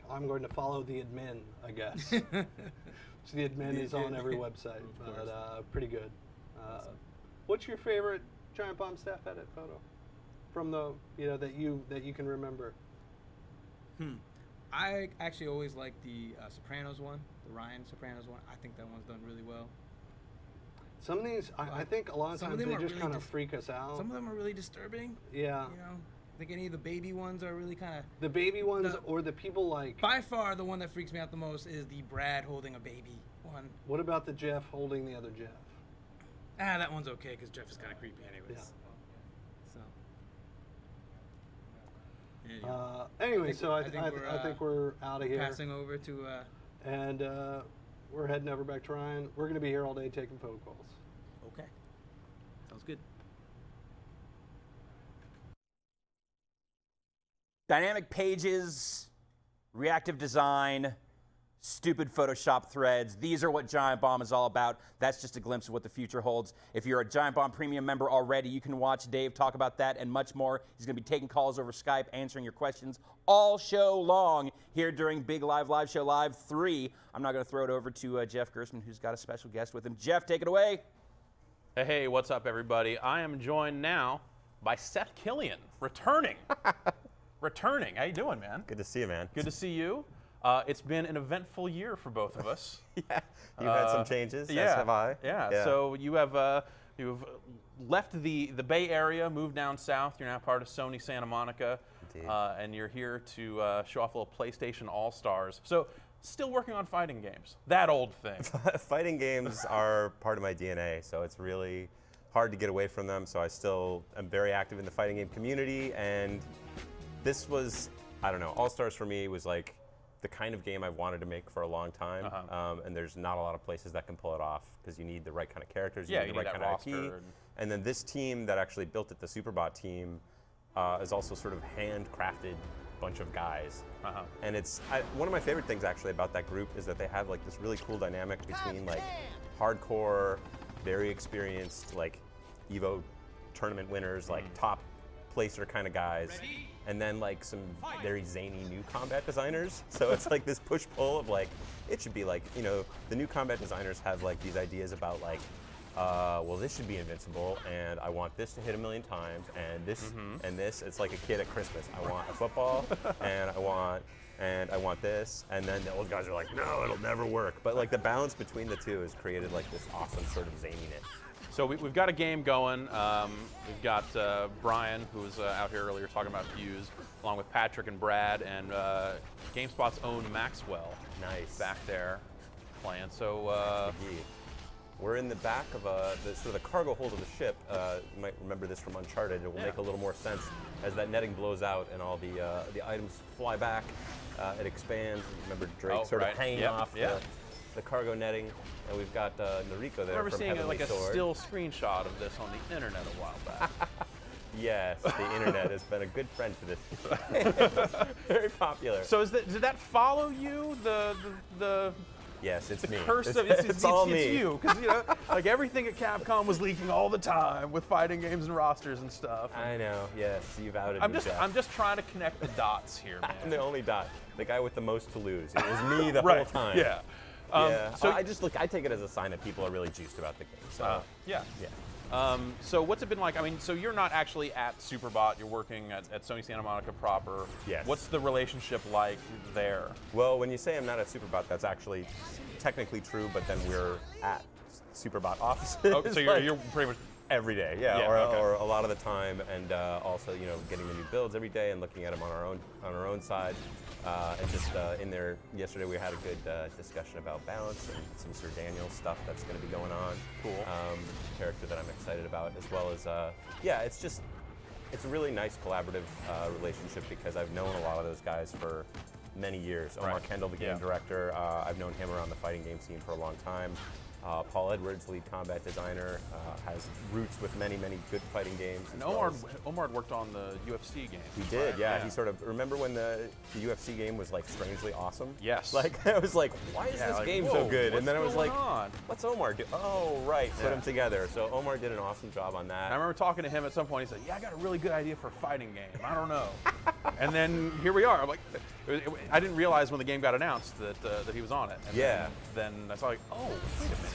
I'm going to follow the admin, I guess. So the admin is on every website, but pretty good. Awesome. What's your favorite Giant Bomb staff edit photo from the that you can remember? I actually always like the Sopranos one, the Ryan Sopranos one. I think that one's done really well. Some of these, I think a lot of times they just really kind of freak us out. Some of them are really disturbing. Yeah. I think any of the baby ones are really kind of... The baby ones or the people like... By far, the one that freaks me out the most is the Brad holding a baby one. What about the Jeff holding the other Jeff? That one's okay because Jeff is kind of creepy anyways. Yeah. So... Anyway, I think we're out of here. Passing over to... And we're heading over back to Ryan. We're going to be here all day taking phone calls. Okay. Sounds good. Dynamic pages, reactive design, stupid Photoshop threads. These are what Giant Bomb is all about. That's just a glimpse of what the future holds. If you're a Giant Bomb Premium member already, you can watch Dave talk about that and much more. He's going to be taking calls over Skype, answering your questions all show long here during Big Live Show Live 3. I'm now going to throw it over to Jeff Gerstmann, who's got a special guest with him. Jeff, take it away. Hey, what's up, everybody? I am joined now by Seth Killian, returning. Returning. How you doing, man? Good to see you, man. Good to see you. It's been an eventful year for both of us. Yeah, you've had some changes, as have I. Yeah. So you've left the Bay Area, moved down south. You're now part of Sony Santa Monica. Indeed. And you're here to show off a little PlayStation All-Stars. So still working on fighting games. That old thing. Fighting games are part of my DNA, so it's really hard to get away from them. So I still am very active in the fighting game community, and this was, I don't know, All-Stars for me was like the kind of game I've wanted to make for a long time, and there's not a lot of places that can pull it off because you need the right kind of characters, you need the right kind of IP. And then this team that actually built it, the Superbot team, is also sort of handcrafted bunch of guys. And it's one of my favorite things actually about that group is that they have like this really cool dynamic between like hardcore, very experienced like Evo tournament winners, like top placer kind of guys, and then like some very zany new combat designers. So it's like this push-pull of like, it should be like, you know, the new combat designers have like these ideas about like, well, this should be invincible, and I want this to hit 1,000,000 times, and this and this. It's like a kid at Christmas. I want a football, and I want this, and then the old guys are like, no, it'll never work. But like the balance between the two has created like this awesome sort of zaniness. So we've got a game going. We've got Brian, who was out here earlier talking about Fuse, along with Patrick and Brad, and GameSpot's own Maxwell. Nice. Back there playing. So we're in the back of sort of the cargo hold of the ship. You might remember this from Uncharted. It will make a little more sense as that netting blows out and all the items fly back. It expands. Remember Drake sort of hanging off the cargo netting, and we've got Noriko there. I remember from seeing Heavenly like Sword. a still screenshot of this on the internet a while back. Yes, the internet has been a good friend to this. Very popular. So did that follow you? The Yes, it's me. Curse of it's all me. It's you, because you know, like everything at Capcom was leaking all the time with fighting games and rosters and stuff. I know. Yes, you've outed me. I'm just trying to connect the dots here, man. I'm the only dot. The guy with the most to lose. It was me the whole time. Yeah. So I take it as a sign that people are really juiced about the game. So yeah. So what's it been like? I mean, so you're not actually at Superbot. You're working at Sony Santa Monica proper. Yes. What's the relationship like there? Well, when you say I'm not at Superbot, that's actually technically true. But then we're at Superbot offices. Oh, so you're pretty much every day, or a lot of the time, and also getting the new builds every day and looking at them on our own side. And just in there yesterday, we had a good discussion about balance and some Sir Daniel stuff that's going to be going on. Cool. Character that I'm excited about, as well as it's a really nice collaborative relationship because I've known a lot of those guys for many years. Omar Kendall, the game director, I've known him around the fighting game scene for a long time. Paul Edwards, lead combat designer, has roots with many, many good fighting games. And Omar had worked on the UFC game. He did, yeah. He sort of, remember when the UFC game was like strangely awesome? Yes. Like, I was like, why is this game so good? And then I was like, on? What's Omar do? Oh, right, put them together. So Omar did an awesome job on that. And I remember talking to him at some point. He said, yeah, I got a really good idea for a fighting game. I don't know. And then here we are. I'm like, I didn't realize when the game got announced that he was on it. And then I was like, oh, wait a minute.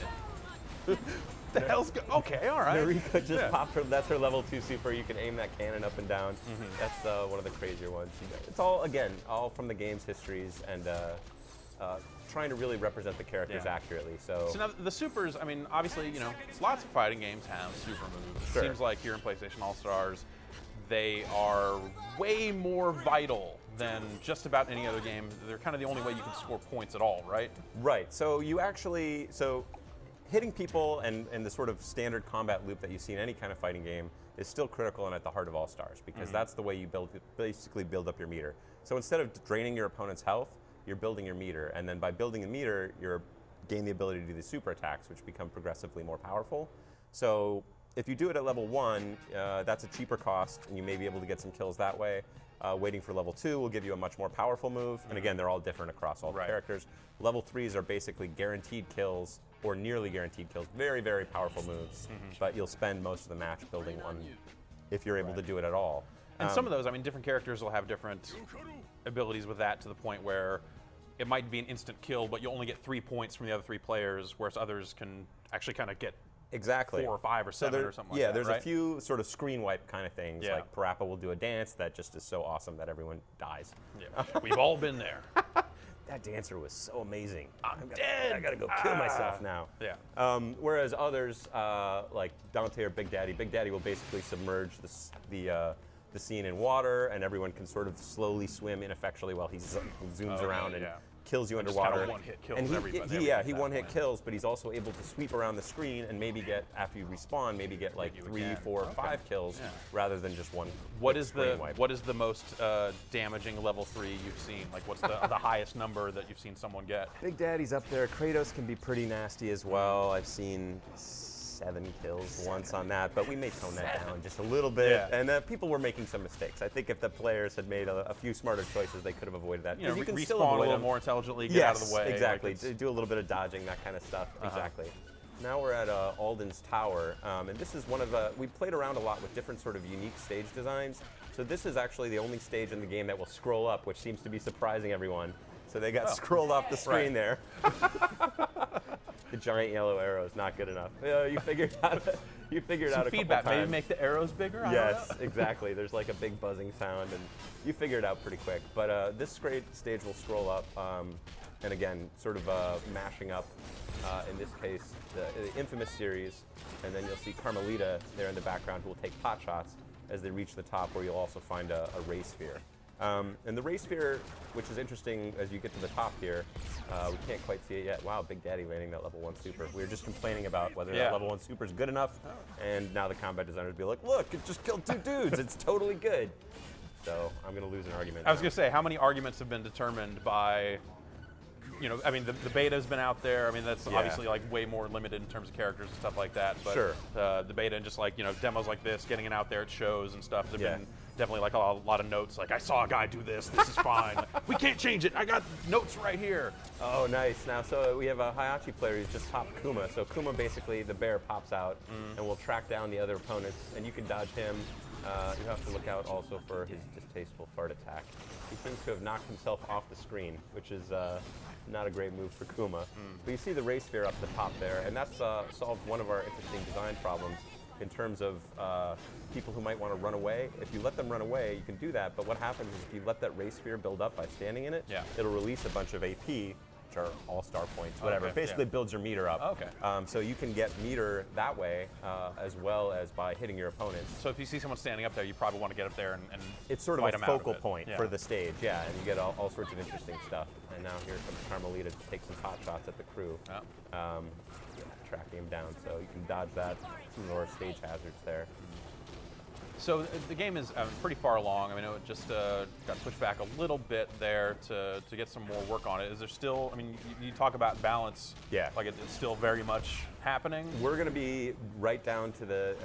The hell's okay, all right. Noriko just popped her. That's her level 2 super. You can aim that cannon up and down. That's one of the crazier ones. It's all from the game's histories and trying to really represent the characters accurately. So now the supers. I mean, obviously, lots of fighting games have super moves. It seems like here in PlayStation All Stars, they are way more vital than just about any other game. They're kind of the only way you can score points at all, right? Right. So hitting people and the sort of standard combat loop that you see in any kind of fighting game is still critical and at the heart of All Stars because that's the way you basically build up your meter. So instead of draining your opponent's health, you're building your meter, and then by building a meter, you gain the ability to do the super attacks, which become progressively more powerful. So if you do it at level 1, that's a cheaper cost, and you may be able to get some kills that way. Waiting for level 2 will give you a much more powerful move, and again, they're all different across all the characters. Level 3s are basically guaranteed kills, or nearly guaranteed kills. Very, very powerful moves, but you'll spend most of the match building one if you're able to do it at all. And some of those, I mean, different characters will have different abilities with that to the point where it might be an instant kill, but you'll only get 3 points from the other 3 players, whereas others can actually kind of get 4 or 5 or 7 or something like that. Yeah, there's a few sort of screen wipe kind of things. Yeah. Like Parappa will do a dance that just is so awesome that everyone dies. Yeah, we've all been there. That dancer was so amazing. I'm dead. I gotta go kill myself now. Yeah. Whereas others, like Dante or Big Daddy will basically submerge the scene in water, and everyone can sort of slowly swim ineffectually while he zooms around and kills you underwater. Just one-hit kills and everybody. He one-hit kills, but he's also able to sweep around the screen and maybe get, after you respawn, maybe get like 3, 4, 5 kills rather than just one. What is the most damaging level 3 you've seen? Like, what's the highest number that you've seen someone get? Big Daddy's up there. Kratos can be pretty nasty as well. I've seen 7 kills once on that, but we may tone that down just a little bit. And people were making some mistakes. I think if the players had made a few smarter choices, they could have avoided that. You can respawn still avoid a little more intelligently, get out of the way. Exactly. Do a little bit of dodging, that kind of stuff. Exactly. now we're at Alden's Tower, and this is one of we played around a lot with different sort of unique stage designs. So this is actually the only stage in the game that will scroll up, which seems to be surprising everyone. So they got scrolled off the screen there. The giant yellow arrow is not good enough. You figured out. You figured out a feedback. couple times. Maybe make the arrows bigger. Yes, exactly. There's like a big buzzing sound, and you figured it out pretty quick. But this great stage will scroll up, and again, sort of mashing up. In this case, the Infamous series, and then you'll see Carmelita there in the background who will take pot shots as they reach the top, where you'll also find a ray sphere. And the ray sphere, which is interesting as you get to the top here, we can't quite see it yet. Wow, Big Daddy landing that level 1 super. We were just complaining about whether that level 1 super is good enough, and now the combat designers be like, look, it just killed 2 dudes. It's totally good. So I'm going to lose an argument. I was going to say, how many arguments have been determined by, you know, I mean, the beta's been out there. I mean, that's obviously like way more limited in terms of characters and stuff like that. But the beta and just like, you know, demos like this, getting it out there at shows and stuff, have been definitely like a lot of notes. Like, I saw a guy do this. This is fine. We can't change it. I got notes right here. Oh, nice. Now, so we have a Hayachi player who's just popped Kuma. So Kuma, basically, the bear pops out and will track down the other opponents, and you can dodge him. You have to look out also for his distasteful fart attack. He seems to have knocked himself off the screen, which is not a great move for Kuma. But you see the ray sphere up the top there, and that's solved one of our interesting design problems in terms of people who might want to run away. If you let them run away, you can do that, but what happens is if you let that ray sphere build up by standing in it, it'll release a bunch of AP, which are all-star points, whatever. Basically builds your meter up. So you can get meter that way, as well as by hitting your opponents. So if you see someone standing up there, you probably want to get up there and it's sort of a focal point for the stage, and you get all sorts of interesting stuff. And now here comes Carmelita to take some pot shots at the crew. Tracking him down, so you can dodge that. Some more stage hazards there. So the game is pretty far along. I mean, it just got pushed back a little bit there to get some more work on it. Is there still, I mean, you talk about balance. Like it's still very much happening? We're going to be right down to the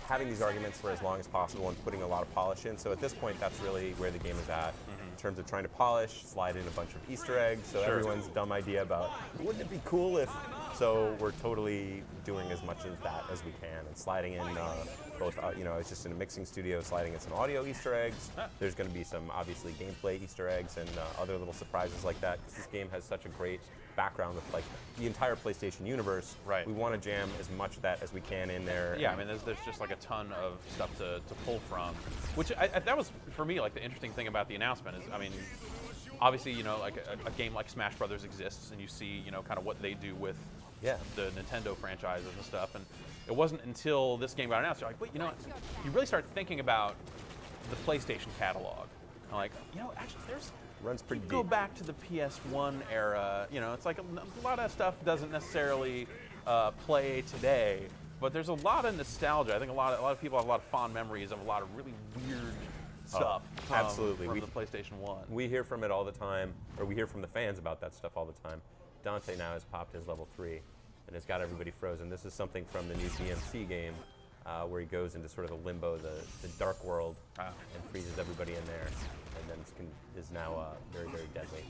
having these arguments for as long as possible and putting a lot of polish in. So at this point, that's really where the game is at. In terms of trying to polish, slide in a bunch of Easter eggs. So everyone's dumb idea about, wouldn't it be cool if... So we're totally doing as much of that as we can and sliding in both, you know, I was just in a mixing studio sliding in some audio Easter eggs. There's going to be some, obviously, gameplay Easter eggs and other little surprises like that, because this game has such a great background with like the entire PlayStation universe. We want to jam as much of that as we can in there. Yeah, I mean, there's just like a ton of stuff to pull from, which that was, for me, like the interesting thing about the announcement is, I mean, obviously, you know, like a game like Smash Brothers exists, and you see, you know, kind of what they do with the Nintendo franchises and stuff. And it wasn't until this game got announced, you're like, wait, you know, you really start thinking about the PlayStation catalog. And like, you know, actually, runs pretty deep. Go back to the PS1 era. You know, it's like a lot of stuff doesn't necessarily play today, but there's a lot of nostalgia. I think a lot of people have a lot of fond memories of a lot of really weird stuff. Absolutely. From the PlayStation 1. We hear from it all the time, or we hear from the fans about that stuff all the time. Dante now has popped his level 3 and has got everybody frozen. This is something from the new DMC game where he goes into sort of the limbo, the dark world, and freezes everybody in there, and then is now very, very deadly.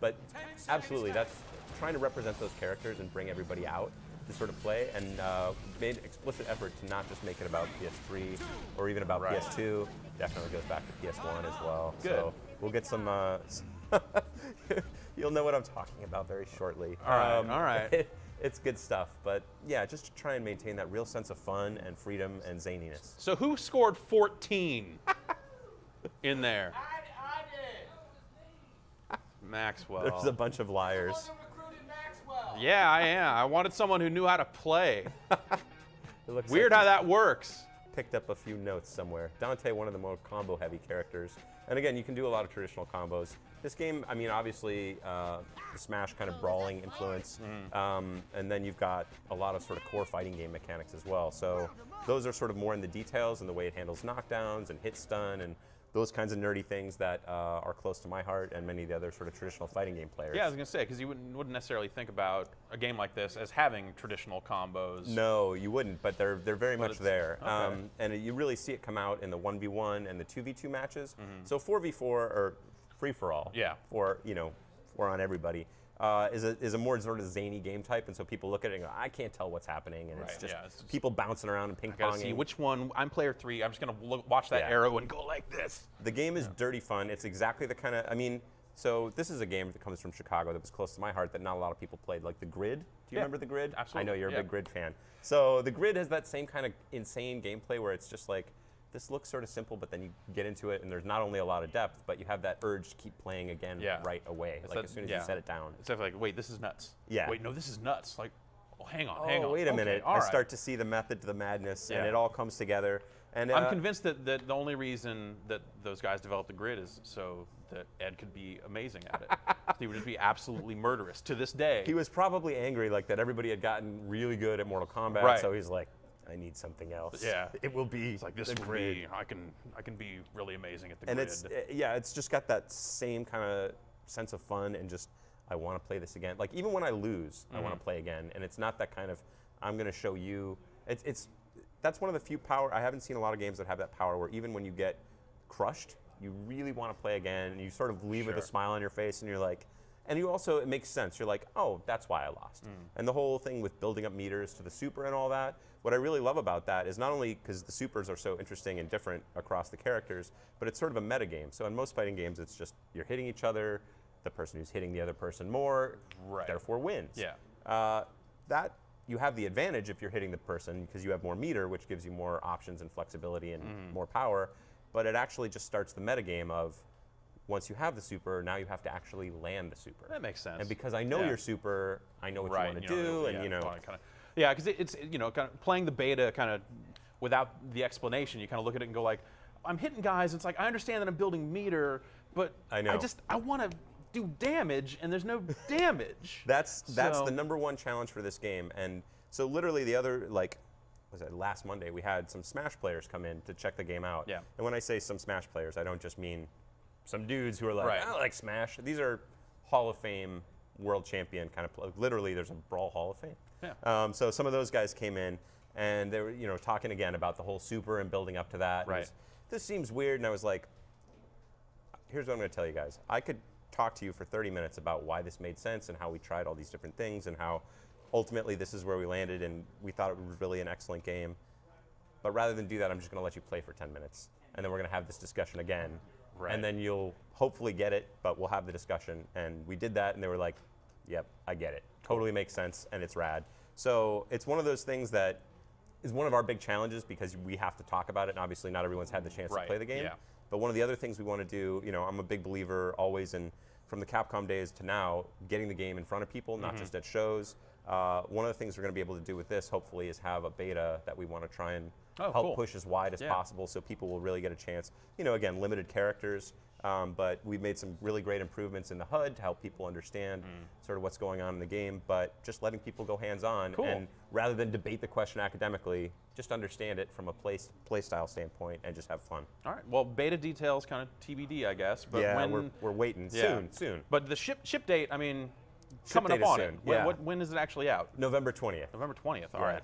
But absolutely, that's trying to represent those characters and bring everybody out to sort of play, and made explicit effort to not just make it about PS3 or even about PS2. Definitely goes back to PS1 as well. So we'll get some. You'll know what I'm talking about very shortly. All right. It's good stuff, but yeah, just to try and maintain that real sense of fun and freedom and zaniness. So who scored 14 in there? I did. Maxwell. There's a bunch of liars. Yeah, I am. I wanted someone who knew how to play. It looks weird like how that works. Picked up a few notes somewhere. Dante, one of the more combo-heavy characters. And again, you can do a lot of traditional combos. This game, I mean, obviously, the Smash kind of brawling influence, and then you've got a lot of sort of core fighting game mechanics as well. So those are sort of more in the details and the way it handles knockdowns and hit stun and those kinds of nerdy things that are close to my heart and many of the other sort of traditional fighting game players. Yeah, I was going to say, because you wouldn't necessarily think about a game like this as having traditional combos. No, you wouldn't, but they're very much there. Okay. And you really see it come out in the 1v1 and the 2v2 matches. So 4v4 or free-for-all, for on everybody. is a more sort of zany game type, and so people look at it and go, I can't tell what's happening, and it's just people bouncing around and ping-ponging. I gotta see which one. I'm player 3. I'm just gonna watch that arrow and go like this. The game is dirty fun. It's exactly the kind of, I mean, so this is a game that comes from Chicago that was close to my heart that not a lot of people played, like The Grid. Do you remember The Grid? Absolutely. I know you're a big Grid fan. So The Grid has that same kind of insane gameplay where it's just like, this looks sort of simple, but then you get into it, and there's not only a lot of depth, but you have that urge to keep playing again right away, as soon as you set it down. It's definitely like, wait, this is nuts. Yeah. Wait, no, this is nuts. Like, oh, hang on. Wait a minute. I start to see the method to the madness, and it all comes together. And I'm convinced that the only reason that those guys developed The Grid is so that Ed could be amazing at it. He would just be absolutely murderous to this day. He was probably angry like that everybody had gotten really good at Mortal Kombat, so he's like, I need something else. Yeah, it will be. It's like this will be. I can be really amazing at the Grid. And it's just got that same kind of sense of fun and just I want to play this again. Like even when I lose, I want to play again. And it's not that kind of I'm going to show you. That's one of the few power. I haven't seen a lot of games that have that power where even when you get crushed, you really want to play again, and you sort of leave with a smile on your face, and you're like. And you also, it makes sense. You're like, oh, that's why I lost. And the whole thing with building up meters to the super and all that, what I really love about that is not only because the supers are so interesting and different across the characters, but it's sort of a meta game. So in most fighting games, it's just you're hitting each other, the person who's hitting the other person more, therefore wins. Yeah. That you have the advantage if you're hitting the person because you have more meter, which gives you more options and flexibility and more power. But it actually just starts the meta game of, once you have the super, now you have to actually land the super. That makes sense. And because I know your super, I know what you want to do, and because it's kind of playing the beta kind of without the explanation. You kind of look at it and go like, I'm hitting guys. It's like I understand that I'm building meter, but I want to do damage, and there's no damage. That's the number one challenge for this game, and so literally the other last Monday we had some Smash players come in to check the game out. Yeah. And when I say some Smash players, I don't just mean some dudes who are like, I like Smash. These are Hall of Fame, world champion kind of, literally there's a Brawl Hall of Fame. Yeah. So some of those guys came in and they were, talking again about the whole super and building up to that. Right. This seems weird. And I was like, here's what I'm going to tell you guys. I could talk to you for 30 minutes about why this made sense and how we tried all these different things and how ultimately this is where we landed and we thought it was really an excellent game. But rather than do that, I'm just going to let you play for 10 minutes. And then we're going to have this discussion again. Right. And then you'll hopefully get it, but we'll have the discussion. And we did that, and they were like, yep, I get it. Totally makes sense, and it's rad. So it's one of those things that is one of our big challenges because we have to talk about it, and obviously not everyone's had the chance to play the game. Yeah. But one of the other things we want to do, I'm a big believer always in, from the Capcom days to now, getting the game in front of people, not just at shows. One of the things we're going to be able to do with this, hopefully, is have a beta that we want to try and help push as wide as possible so people will really get a chance. Again, limited characters, but we've made some really great improvements in the HUD to help people understand sort of what's going on in the game, but just letting people go hands-on and rather than debate the question academically, just understand it from a play style standpoint and just have fun. All right. Well, beta details kind of TBD, I guess. But yeah, we're waiting soon. But the ship date, I mean, coming up on it. When is it actually out? November 20th. November 20th. All right.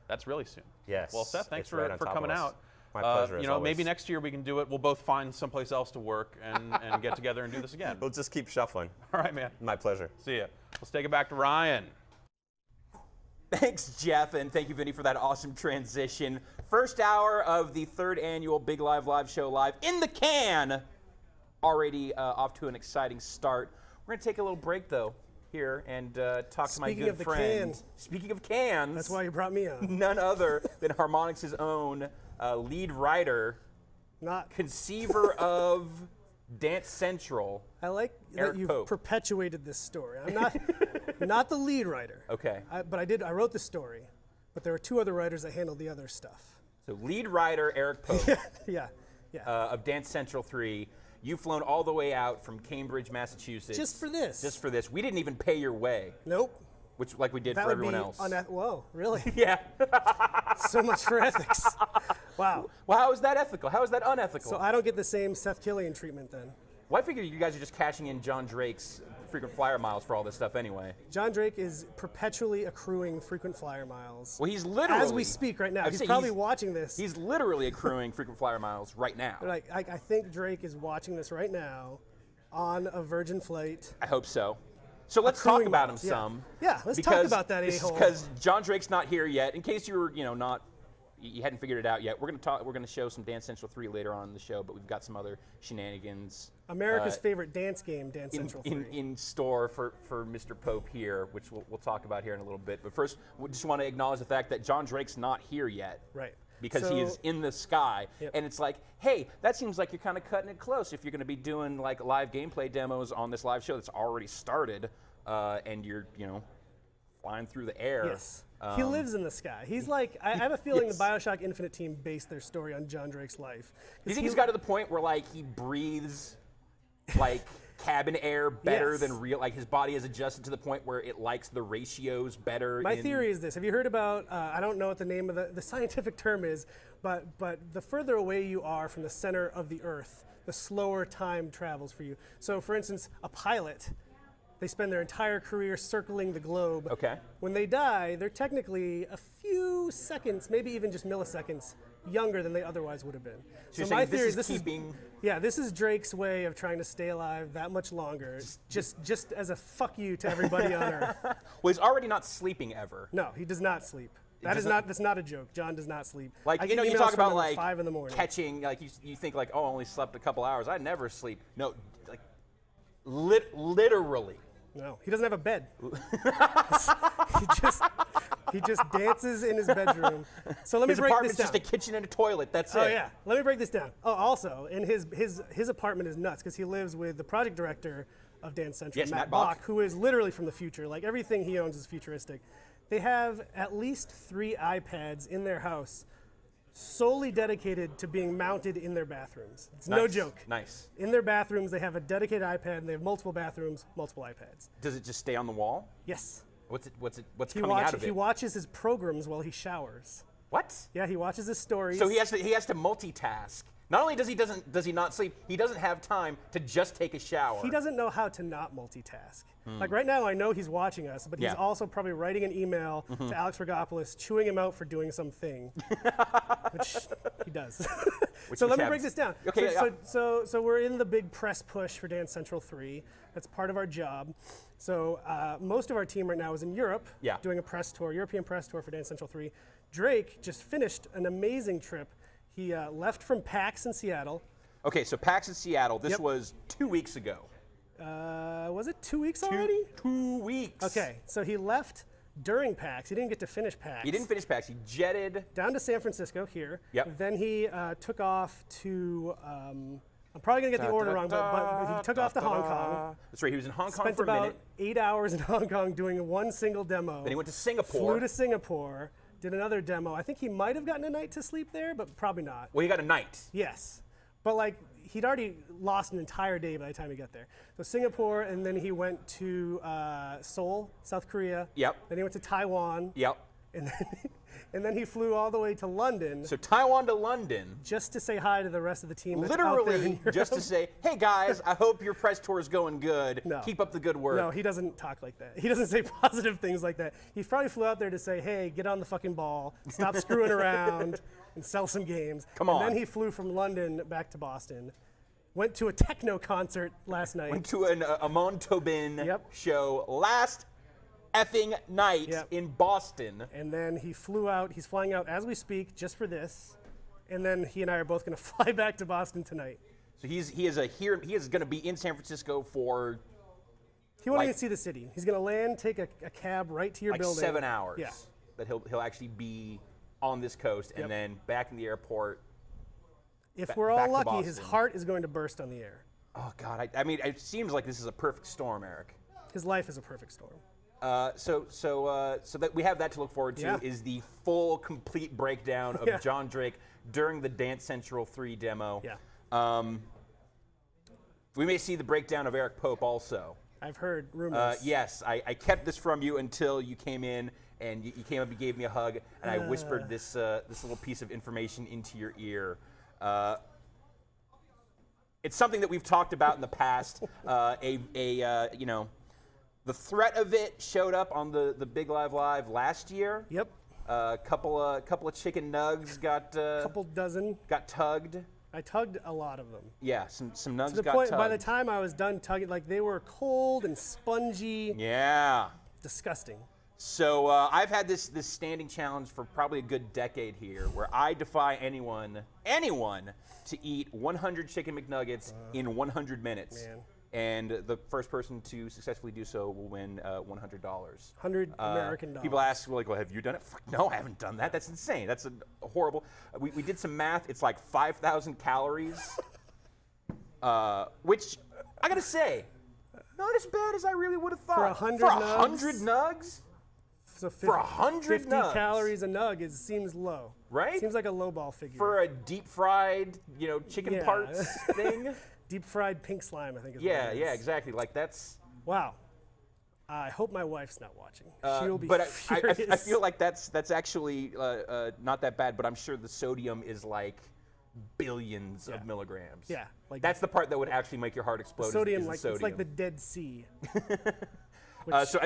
That's really soon. Yes. Well, Seth, thanks for coming out. My pleasure. As always. Maybe next year we can do it. We'll both find someplace else to work and get together and do this again. We'll just keep shuffling. All right, man. My pleasure. See ya. Let's take it back to Ryan. Thanks, Jeff, and thank you, Vinny, for that awesome transition. First hour of the 3rd annual Big Live Live Show Live in the can. Already off to an exciting start. We're going to take a little break, though, here and talk to my good friend. Speaking of cans. That's why you brought me on. None other than Harmonix's own lead writer, conceiver of Dance Central. I like Eric that you've Pope. Perpetuated this story. I'm not the lead writer. Okay. But I wrote the story. But there were 2 other writers that handled the other stuff. So lead writer Eric Pope. Yeah. Of Dance Central 3. You've flown all the way out from Cambridge, Massachusetts. Just for this. Just for this. We didn't even pay your way. Nope. Which, like we did that for everyone else. Whoa, really? Yeah. So much for ethics. Wow. Well, how is that ethical? How is that unethical? So I don't get the same Seth Killian treatment then. Well, I figure you guys are just cashing in John Drake's frequent flyer miles for all this stuff anyway. John Drake is perpetually accruing frequent flyer miles. Well, he's literally... As we speak right now. He's probably watching this. He's literally accruing frequent flyer miles right now. I think Drake is watching this right now on a Virgin flight. I hope so. So let's talk about him some. Yeah, let's talk about that a-hole. Because John Drake's not here yet. In case you were, you hadn't figured it out yet, we're going to show some Dance Central 3 later on in the show, but we've got some other shenanigans. America's favorite dance game, Dance Central 3. In store for Mr. Pope here, which we'll talk about here in a little bit. But first, we just want to acknowledge the fact that John Drake's not here yet. Right. Because he is in the sky. Yep. And it's like, hey, that seems like you're kind of cutting it close if you're going to be doing like live gameplay demos on this live show that's already started, and you're, flying through the air. Yes. He lives in the sky. He's like, I have a feeling the BioShock Infinite team based their story on John Drake's life. Do you think he's got to the point where like he breathes like cabin air better than real, like his body is adjusted to the point where it likes the ratios better? My theory is this. Have you heard about, I don't know what the name of the scientific term is, but the further away you are from the center of the Earth, the slower time travels for you. So for instance, a pilot, they spend their entire career circling the globe. Okay. When they die, they're technically a few seconds, maybe even just milliseconds, younger than they otherwise would have been. So my theory is this is Drake's way of trying to stay alive that much longer, just as a fuck you to everybody on Earth. Well, he's already not sleeping ever. No, he does not sleep. That's not a joke. John does not sleep. Like, you talk about like 5 in the morning. Catching, like you think like, oh, I only slept a couple hours. I never sleep. No, like literally. No, he doesn't have a bed. he just dances in his bedroom. So let me break this down. His apartment's just a kitchen and a toilet. That's it. Oh yeah. Let me break this down. Oh, also, and his apartment is nuts because he lives with the project director of Dance Central, Matt Bach, who is literally from the future. Like everything he owns is futuristic. They have at least 3 iPads in their house solely dedicated to being mounted in their bathrooms. It's no joke. Nice. In their bathrooms, they have a dedicated iPad, and they have multiple bathrooms, multiple iPads. Does it just stay on the wall? Yes. What's coming out of it? He watches his programs while he showers. What? Yeah, he watches his stories. So he has to multitask. Not only does he not sleep, he doesn't have time to just take a shower. He doesn't know how to not multitask. Like right now, I know he's watching us, but he's also probably writing an email to Alex Rogopoulos, chewing him out for doing something, which he does. So let me break this down. Okay. So we're in the big press push for Dance Central 3. That's part of our job. So most of our team right now is in Europe, doing a press tour, European press tour for Dance Central 3. Drake just finished an amazing trip. He left from PAX in Seattle. Okay, so PAX in Seattle, this was 2 weeks ago. Was it 2 weeks already? 2 weeks. Okay, so he left during PAX. He didn't get to finish PAX. He didn't finish PAX. He jetted down to San Francisco here. Yep. Then he took off to, I'm probably going to get the order wrong, but he took off to Hong Kong. That's right, he was in Hong Kong Spent for a minute. about 8 hours in Hong Kong doing one single demo. Then he went to Singapore. Flew to Singapore, did another demo. I think he might have gotten a night to sleep there, but probably not. Well, he got a night. Yes. But like, he'd already lost an entire day by the time he got there. So Singapore, and then he went to Seoul, South Korea. Yep. Then he went to Taiwan. Yep. And then he flew all the way to London. So Taiwan to London. Just to say hi to the rest of the team that's Literally, out there in Europe. just to say, hey guys, I hope your press tour is going good. No. Keep up the good work. No, he doesn't talk like that. He doesn't say positive things like that. He probably flew out there to say, hey, get on the fucking ball, stop screwing around, and sell some games. Come on. And then he flew from London back to Boston. Went to a techno concert last night. Went to a Amon Tobin show last effing night in Boston. And then he flew out. He's flying out as we speak just for this. And then he and I are both going to fly back to Boston tonight. So he is going to be in San Francisco for. He won't even see the city. He's going to land, take a cab right to your building. 7 hours. Yeah. That he'll actually be on this coast and then back in the airport. If we're all lucky, his heart is going to burst on the air. Oh God! I mean, it seems like this is a perfect storm, Eric. His life is a perfect storm. So that we have that to look forward to is the full, complete breakdown of John Drake during the Dance Central 3 demo. Yeah. We may see the breakdown of Eric Pope also. I've heard rumors. Yes, I kept this from you until you came in and you came up and gave me a hug, and I whispered this little piece of information into your ear. It's something that we've talked about in the past. The threat of it showed up on the Big Live last year. Yep. Couple of chicken nugs got couple dozen got tugged. I tugged a lot of them. Yeah, some nugs to the got point, tugged. by the time I was done tugging, like they were cold and spongy. Yeah. Disgusting. So I've had this standing challenge for probably a good decade here, where I defy anyone to eat 100 Chicken McNuggets in 100 minutes. Man. And the first person to successfully do so will win $100. 100 American dollars. People ask, like, well, have you done it? Fuck, no, I haven't done that. That's insane. That's a horrible. We did some math. It's like 5,000 calories, which I gotta say, not as bad as I really would have thought. For 100 nugs? So for 100 50 nugs. calories a nug seems low. Right? Seems like a low ball figure. For a deep fried, chicken parts thing. Deep fried pink slime, I think is Yeah, what it is. yeah, exactly. Like that's. Wow. I hope my wife's not watching. She'll be but furious. I feel like that's actually not that bad, but I'm sure the sodium is like billions of milligrams. Yeah, like that's the part that would actually make your heart explode. Sodium, is the like sodium. it's like the Dead Sea.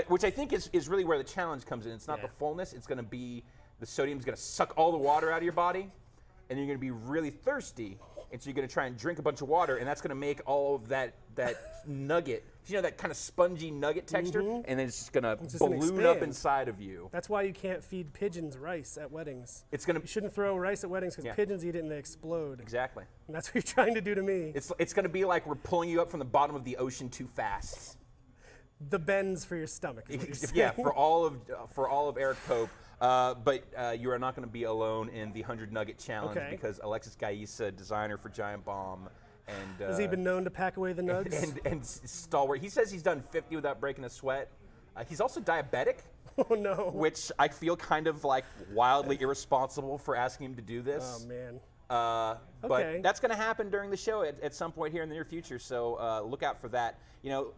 Which I think is really where the challenge comes in. It's not the fullness. It's going to be the sodium's going to suck all the water out of your body, and you're going to be really thirsty. And so you're going to try and drink a bunch of water, and that's going to make all of that nugget, that kind of spongy nugget texture, and then it's just going to balloon up inside of you. That's why you can't feed pigeons rice at weddings. You shouldn't throw rice at weddings because pigeons eat it and they explode. Exactly. And that's what you're trying to do to me. It's going to be like we're pulling you up from the bottom of the ocean too fast. The bends for your stomach. Yeah, for all of Eric Pope. But you are not going to be alone in the 100 Nugget Challenge because Alexis Gaisa, designer for Giant Bomb, and has he been known to pack away the nugs? And stalwart. He says he's done 50 without breaking a sweat. He's also diabetic. Oh no! Which I feel kind of like wildly irresponsible for asking him to do this. Oh man. But that's going to happen during the show at some point here in the near future, so look out for that.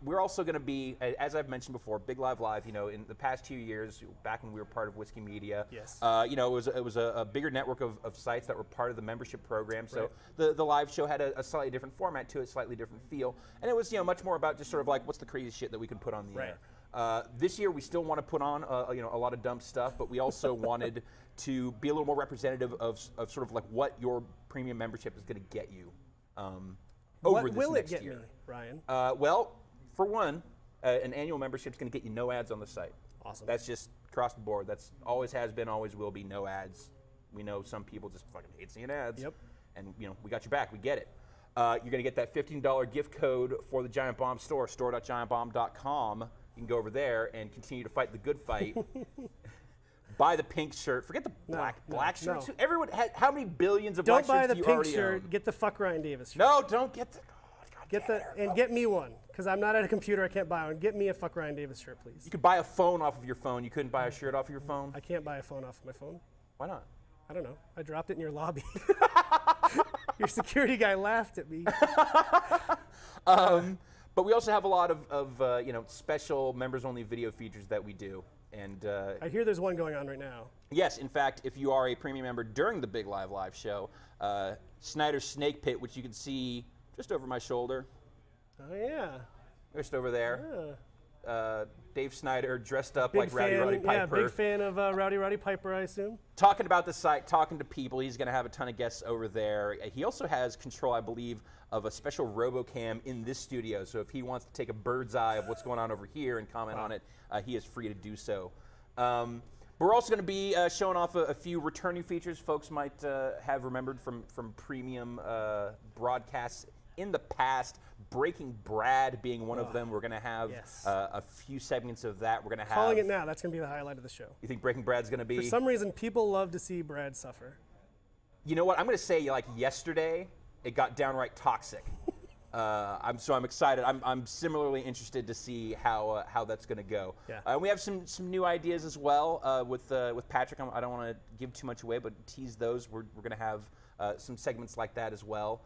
We're also going to be, as I've mentioned before, Big Live Live, in the past 2 years, back when we were part of Whiskey Media, yes. It was a bigger network of sites that were part of the membership program, so the live show had a slightly different format to it, slightly different feel, and it was much more about just sort of like what's the crazy shit that we can put on the air. This year, we still want to put on a lot of dumb stuff, but we also wanted to be a little more representative of sort of like what your premium membership is going to get you over this next year. What will it get me, Ryan? Well, for one, an annual membership is going to get you no ads on the site. Awesome. That's just across the board. That's always has been, always will be, no ads. We know some people just fucking hate seeing ads. Yep. And we got your back. We get it. You're going to get that $15 gift code for the Giant Bomb store, store.giantbomb.com. You can go over there and continue to fight the good fight. Buy the pink shirt. Forget the black shirts. No. Everyone, how many billions of don't black shirts do you already own? Don't buy the pink shirt. Get the fuck Ryan Davis shirt. No, don't get the. Get me one, because I'm not at a computer. I can't buy one. Get me a fuck Ryan Davis shirt, please. You could buy a phone off of your phone. You couldn't buy a shirt off of your phone. I can't buy a phone off of my phone. Why not? I don't know. I dropped it in your lobby. Your security guy laughed at me. But we also have a lot of special members-only video features that we do. And I hear there's one going on right now. Yes, in fact, if you are a premium member during the Big Live Live show, Snyder's Snake Pit, which you can see just over my shoulder. Oh yeah. Just over there. Yeah. Dave Snyder dressed up like Rowdy Piper. Yeah, big fan of Rowdy Piper, I assume. Talking about the site, talking to people. He's going to have a ton of guests over there. He also has control, I believe, of a special RoboCam in this studio. So if he wants to take a bird's eye of what's going on over here and comment on it, he is free to do so. We're also going to be showing off a few returning features folks might have remembered from premium broadcasts in the past. Breaking Brad being one of them. We're going to have a few segments of that. We're going to have. Calling it now. That's going to be the highlight of the show. You think Breaking Brad's going to be? For some reason, people love to see Brad suffer. You know what? I'm going to say, like yesterday, it got downright toxic. I'm excited. I'm similarly interested to see how that's going to go. Yeah. We have some new ideas as well with Patrick. I don't want to give too much away, but tease those. We're going to have some segments like that as well.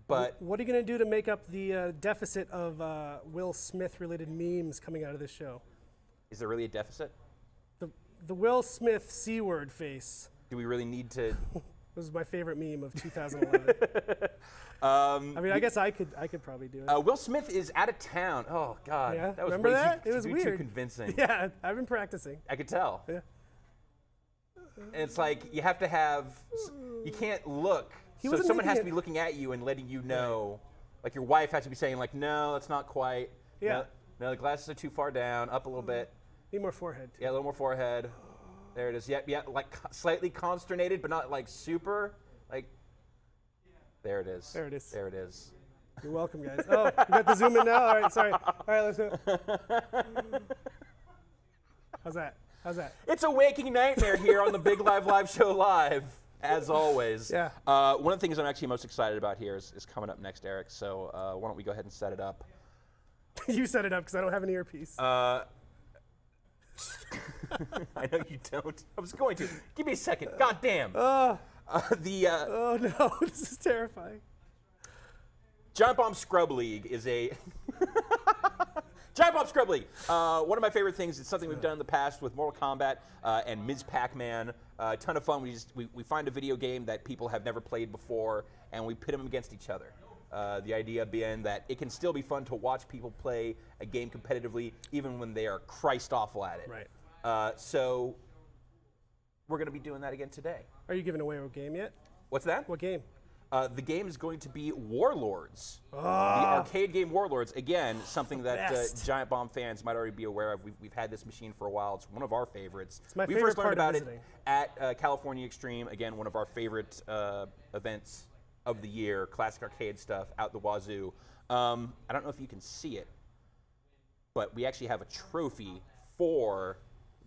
But what are you going to do to make up the deficit of Will Smith-related memes coming out of this show? Is there really a deficit? The Will Smith C-word face. Do we really need to? This is my favorite meme of 2011. I mean, I guess I could probably do it. Will Smith is out of town. Oh God, yeah, that was remember that? It was way weird. Too convincing. Yeah, I've been practicing. I could tell. Yeah. And it's like you have to have. You can't look So someone has to be looking at you and letting you know, like your wife has to be saying like, no, that's not quite. Yeah. No, the glasses are too far down, up a little bit. Need more forehead. Yeah, a little more forehead. There it is. Yeah, like slightly consternated, but not like super. Like, there it is. There it is. There it is. You're welcome, guys. Oh, you got the zoom in now? All right, sorry. All right, let's do it. How's that? How's that? It's a waking nightmare here on the Big Live Show Live, as always. Yeah. One of the things I'm actually most excited about here is coming up next, Eric. So why don't we go ahead and set it up? You set it up because I don't have an earpiece. I know you don't. I was going to. Give me a second. God damn. Oh no, this is terrifying. Giant Bomb Scrub League is a Giant Bomb Scrub League. One of my favorite things. It's something we've done in the past with Mortal Kombat and Ms. Pac-Man. A ton of fun. We find a video game that people have never played before, and we pit them against each other. The idea being that it can still be fun to watch people play a game competitively, even when they are Christ awful at it. Right. So we're going to be doing that again today. Are you giving away a game yet? What's that? What game? The game is going to be Warlords. The arcade game Warlords. Again, something that Giant Bomb fans might already be aware of. We've had this machine for a while. It's one of our favorites. It's my we favorite first learned part about of it visiting. at California Extreme. Again, one of our favorite events of the year. Classic arcade stuff out the wazoo. I don't know if you can see it, but we actually have a trophy for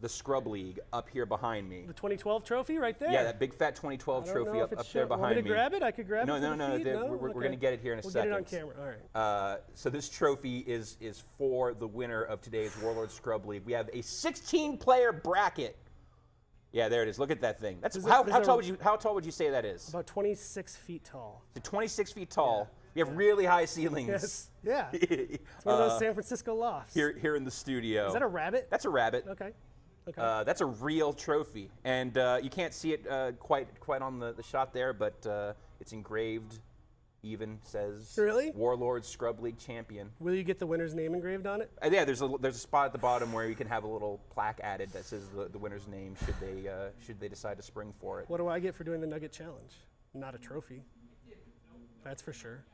the Scrub League up here behind me. The 2012 trophy right there? Yeah, that big fat 2012 trophy up there behind want me me. to grab it? I could grab it. No. We're going to get it here in a second. We'll get it on camera. All right. So this trophy is for the winner of today's Warlord Scrub League. We have a 16-player bracket. Yeah, there it is. Look at that thing. That's how tall would you say that is? About 26 feet tall. The 26 feet tall. Yeah. We have really high ceilings. Yes. Yeah. It's one of those San Francisco lofts. Here in the studio. Is that a rabbit? That's a rabbit. Okay. That's a real trophy, and you can't see it quite on the shot there, but it's engraved. Even says really? Warlord Scrub League champion. Will you get the winner's name engraved on it? Yeah, there's a spot at the bottom where you can have a little plaque added that says the winner's name should they decide to spring for it. What do I get for doing the Nugget Challenge? Not a trophy. That's for sure.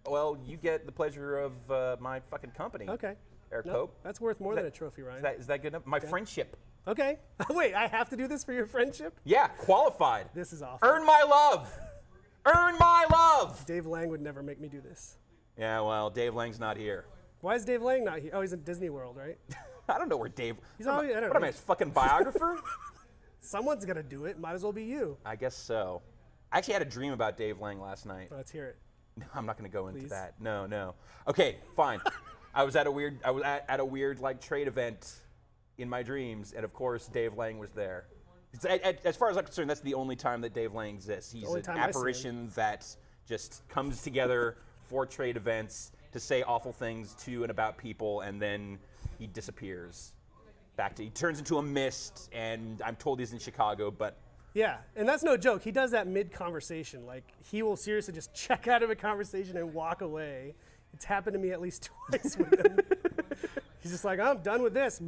Well, you get the pleasure of my fucking company. Okay. Eric Pope. That's worth more than a trophy, Ryan. Is that good enough? My friendship. Okay. Wait, I have to do this for your friendship? Yeah, qualified. This is awful. Earn my love. Earn my love. Dave Lang would never make me do this. Yeah, well, Dave Lang's not here. Why is Dave Lang not here? Oh, he's in Disney World, right? I don't know where Dave. I don't know. What am I, his fucking biographer? Someone's gonna do it. Might as well be you. I guess so. I actually had a dream about Dave Lang last night. Let's hear it. No, I'm not gonna go into that. No. Okay, fine. I was at a weird like trade event in my dreams, and of course Dave Lang was there. As far as I'm concerned, that's the only time that Dave Lang exists. He's an apparition that just comes together for trade events to say awful things to and about people, and then he disappears. He turns into a mist, and I'm told he's in Chicago, but. Yeah, and that's no joke. He does that mid-conversation. Like, he will seriously just check out of a conversation and walk away. It's happened to me at least twice with him. He's just like, I'm done with this.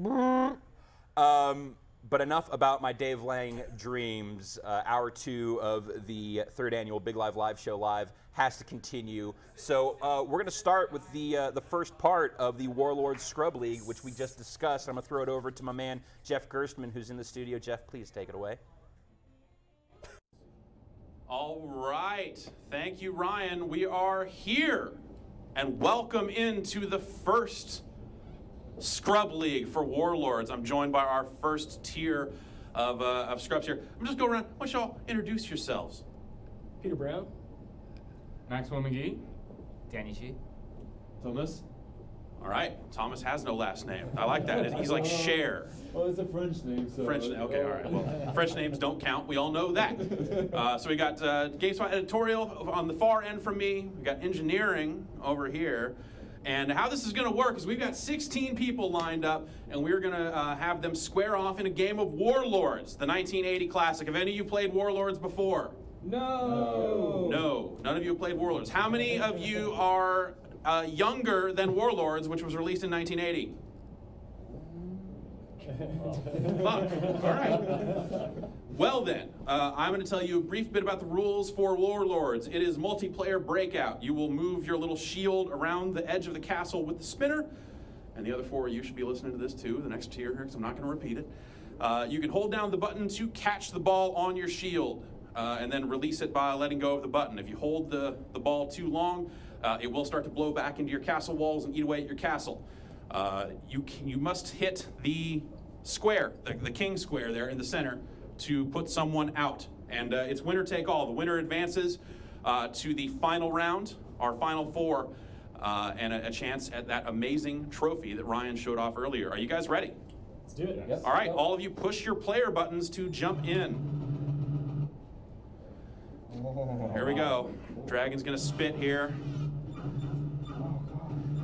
But enough about my Dave Lang dreams. Hour 2 of the 3rd annual Big Live Show Live has to continue. So we're going to start with the first part of the Warlord Scrub League, which we just discussed. I'm going to throw it over to my man, Jeff Gerstmann, who's in the studio. Jeff, please take it away. All right. Thank you, Ryan. We are here. And welcome into the first Scrub League for Warlords. I'm joined by our first tier of scrubs here. I'm just going around. Why don't y'all introduce yourselves? Peter Brown. Maxwell McGee. Danny G. Thomas. All right. Thomas has no last name. I like that. He's like Cher. Well, it's a French name. So French. Okay. All right. Well, French names don't count. We all know that. So we got GameSpot editorial on the far end from me. We got engineering over here. And how this is going to work is we've got 16 people lined up, and we're going to have them square off in a game of Warlords, the 1980 classic. Have any of you played Warlords before? No. No. None of you have played Warlords. How many of you are younger than Warlords, which was released in 1980? Fuck. All right. Well then, I'm going to tell you a brief bit about the rules for Warlords. It is multiplayer breakout. You will move your little shield around the edge of the castle with the spinner. And the other 4 of you should be listening to this too, the next tier here, because I'm not going to repeat it. You can hold down the button to catch the ball on your shield, and then release it by letting go of the button. If you hold the ball too long, it will start to blow back into your castle walls and eat away at your castle. You must hit the square, the king square there in the center, to put someone out. And it's winner take all. The winner advances to the final round, our final 4, and a chance at that amazing trophy that Ryan showed off earlier. Are you guys ready? Let's do it. Yes. All right, all of you push your player buttons to jump in. Here we go. Dragon's gonna spit here.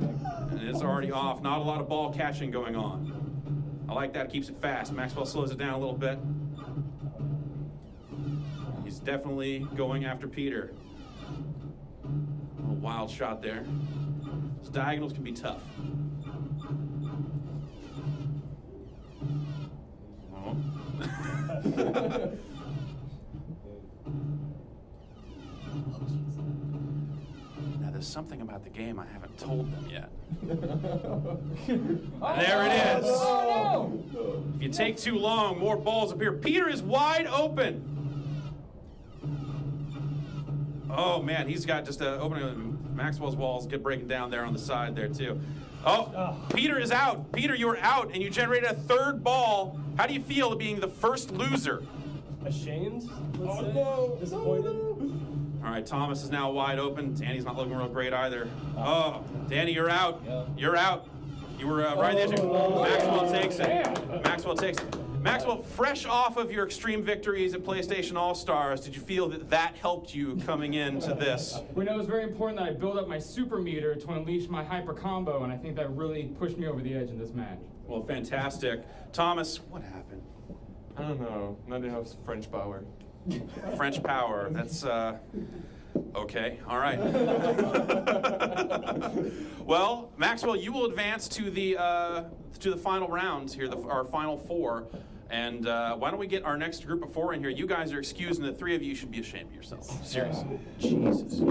And it's already off. Not a lot of ball catching going on. I like that, keeps it fast. Maxwell slows it down a little bit. He's definitely going after Peter. A little wild shot there. Those diagonals can be tough. Oh. Now there's something about the game I haven't told them yet. There it is. Oh, no. If you take too long, more balls appear. Peter is wide open. Oh man, he's got just opening. Maxwell's walls get breaking down there on the side there too. Oh, Peter is out. Peter, you are out, and you generated a 3rd ball. How do you feel being the first loser? Ashamed? Let's say. No. Disappointed? All right, Thomas is now wide open. Danny's not looking real great either. Oh, Danny, you're out. Yeah. You're out. You were right there. Maxwell takes it. Maxwell takes it. Maxwell, fresh off of your extreme victories at PlayStation All-Stars, did you feel that that helped you coming into this? We know it was very important that I build up my super meter to unleash my hyper combo, and I think that really pushed me over the edge in this match. Well, fantastic. Thomas, what happened? I don't know. Not enough French power. French power. That's okay. All right. Well, Maxwell, you will advance to the final round here, our final 4. And why don't we get our next group of 4 in here? You guys are excused, and the 3 of you should be ashamed of yourselves. Seriously. Jesus.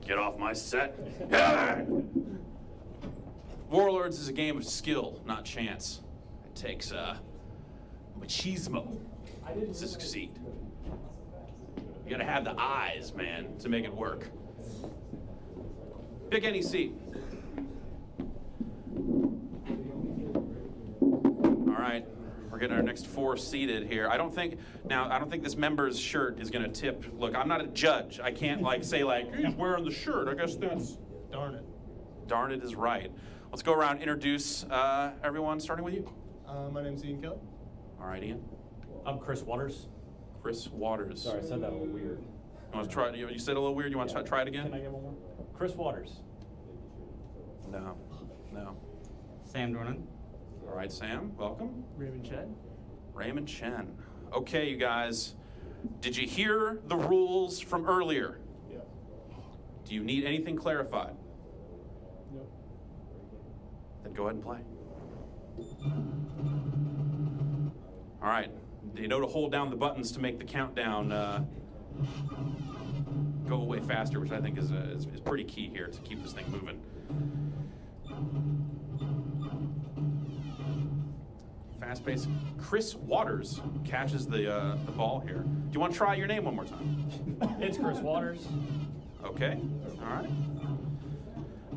Get off my set. Warlords is a game of skill, not chance. It takes machismo to succeed. You gotta have the eyes, man, to make it work. Pick any seat. All right, we're getting our next 4 seated here. I don't think this member's shirt is gonna tip. Look, I'm not a judge. I can't say he's wearing the shirt. I guess that's, darn it. Darn it is right. Let's go around, introduce everyone, starting with you. My name's Ian Kelly. All right, Ian. I'm Chris Waters. Chris Waters. Sorry, I said that a little weird. You want to try? You said a little weird. You want to try it again? Can I get one more? Chris Waters. No. Sam Dornan. All right, Sam. Welcome. Raymond Chen. Raymond Chen. Okay, you guys. Did you hear the rules from earlier? Yeah. Do you need anything clarified? No. Then go ahead and play. All right. You know to hold down the buttons to make the countdown go away faster, which I think is pretty key here to keep this thing moving. Fast pace. Chris Waters catches the ball here. Do you want to try your name one more time? It's Chris Waters. Okay. All right.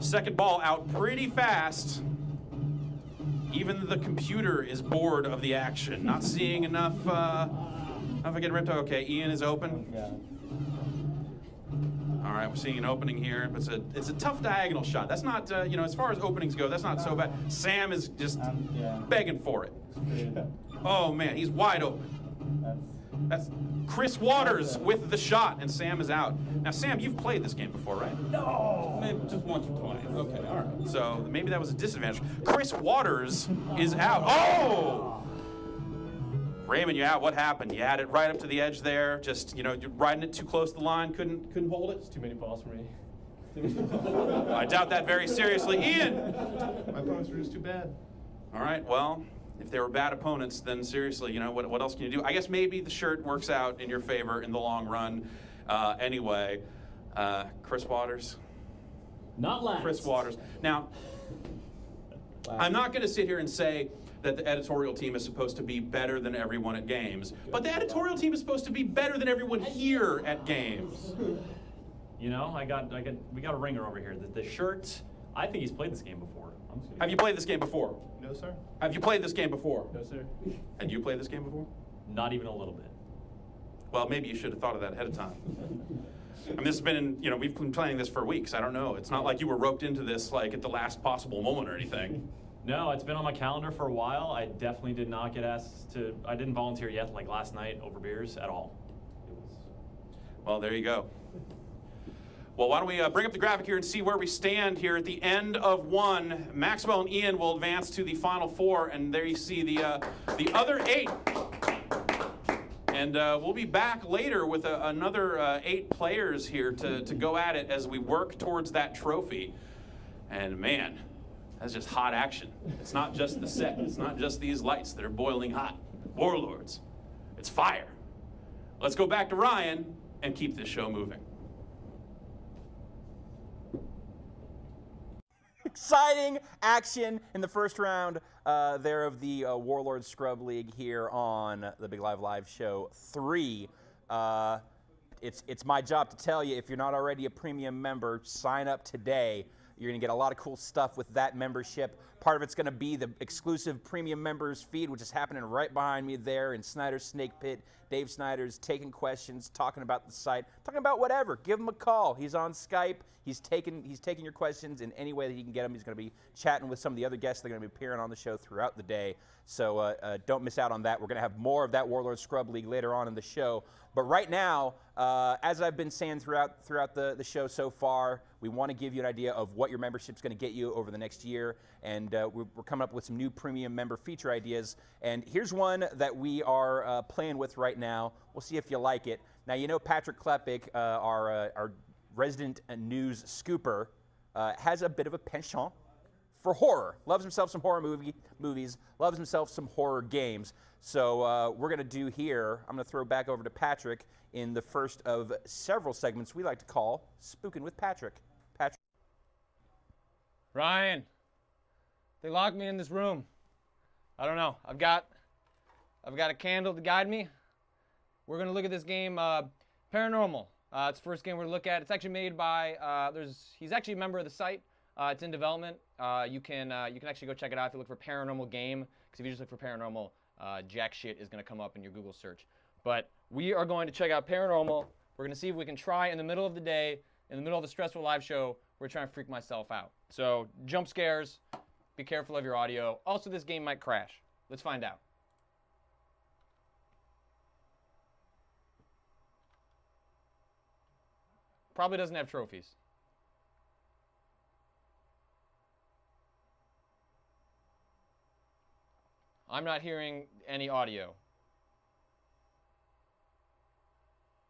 Second ball out pretty fast. Even the computer is bored of the action, not seeing enough. If I get ripped. Okay, Ian is open. All right, we're seeing an opening here. It's a tough diagonal shot. That's not, as far as openings go, that's not so bad. Sam is just begging for it. Oh man, he's wide open. That's Chris Waters with the shot, and Sam is out. Now, Sam, you've played this game before, right? No, maybe just once or twice. Okay, all right. So maybe that was a disadvantage. Chris Waters is out. Oh! Raymond, you out. What happened? You had it right up to the edge there. Just, you're riding it too close to the line. Couldn't hold it. It's too many balls for me. I doubt that very seriously. Ian! My opponents were just too bad. All right, well, if they were bad opponents, then seriously, you know, what else can you do? I guess maybe the shirt works out in your favor in the long run. Anyway, Chris Waters. Not last. Chris Waters. Now, I'm not going to sit here and say that the editorial team is supposed to be better than everyone at games, but the editorial team is supposed to be better than everyone here at games. You know, we got a ringer over here. The shirt, I think he's played this game before. Have you played this game before? No, sir. Have you played this game before? No, sir. And you played this game before? Not even a little bit. Well, maybe you should have thought of that ahead of time. I mean, this has been, you know, we've been playing this for weeks. I don't know. It's not like you were roped into this like at the last possible moment or anything. No, it's been on my calendar for a while. I definitely did not get asked to, I didn't volunteer yet, like last night over beers at all. Well, there you go. Well, why don't we bring up the graphic here and see where we stand here at the end of one. Maxwell and Ian will advance to the final four, and there you see the other 8. And we'll be back later with another 8 players here to go at it as we work towards that trophy. And man, that's just hot action. It's not just the set. It's not just these lights that are boiling hot. Warlords. It's fire. Let's go back to Ryan and keep this show moving. Exciting action in the first round there of the Warlord Scrub League here on the Big Live Show 3. It's my job to tell you, if you're not already a premium member, sign up today. You're going to get a lot of cool stuff with that membership. Part of it's going to be the exclusive premium members feed, which is happening right behind me there in Snyder's Snake Pit. Dave Snyder's taking questions, talking about the site, talking about whatever. Give him a call. He's on Skype. He's taking your questions in any way that he can get them. He's going to be chatting with some of the other guests that are going to be appearing on the show throughout the day. So don't miss out on that. We're going to have more of that Warlord Scrub League later on in the show. But right now, as I've been saying throughout the show so far, we want to give you an idea of what your membership's going to get you over the next year. And we're coming up with some new premium member feature ideas. And here's one that we are playing with right now. We'll see if you like it. Now, you know Patrick Klepek, our resident news scooper, has a bit of a penchant for horror. Loves himself some horror movies, loves himself some horror games. So we're going to do here, I'm going to throw back over to Patrick in the first of several segments we like to call Spookin' with Patrick. Patrick. Ryan, they locked me in this room. I don't know. I've got a candle to guide me. We're going to look at this game, Paranormal. It's the first game we're going to look at. It's actually made by, he's actually a member of the site. It's in development. You can actually go check it out if you look for Paranormal Game, because if you just look for Paranormal, jack shit is going to come up in your Google search. But we are going to check out Paranormal. We're going to see if we can try in the middle of the day, in the middle of a stressful live show, we're trying to freak myself out. So jump scares, be careful of your audio. Also, this game might crash. Let's find out. Probably doesn't have trophies. I'm not hearing any audio.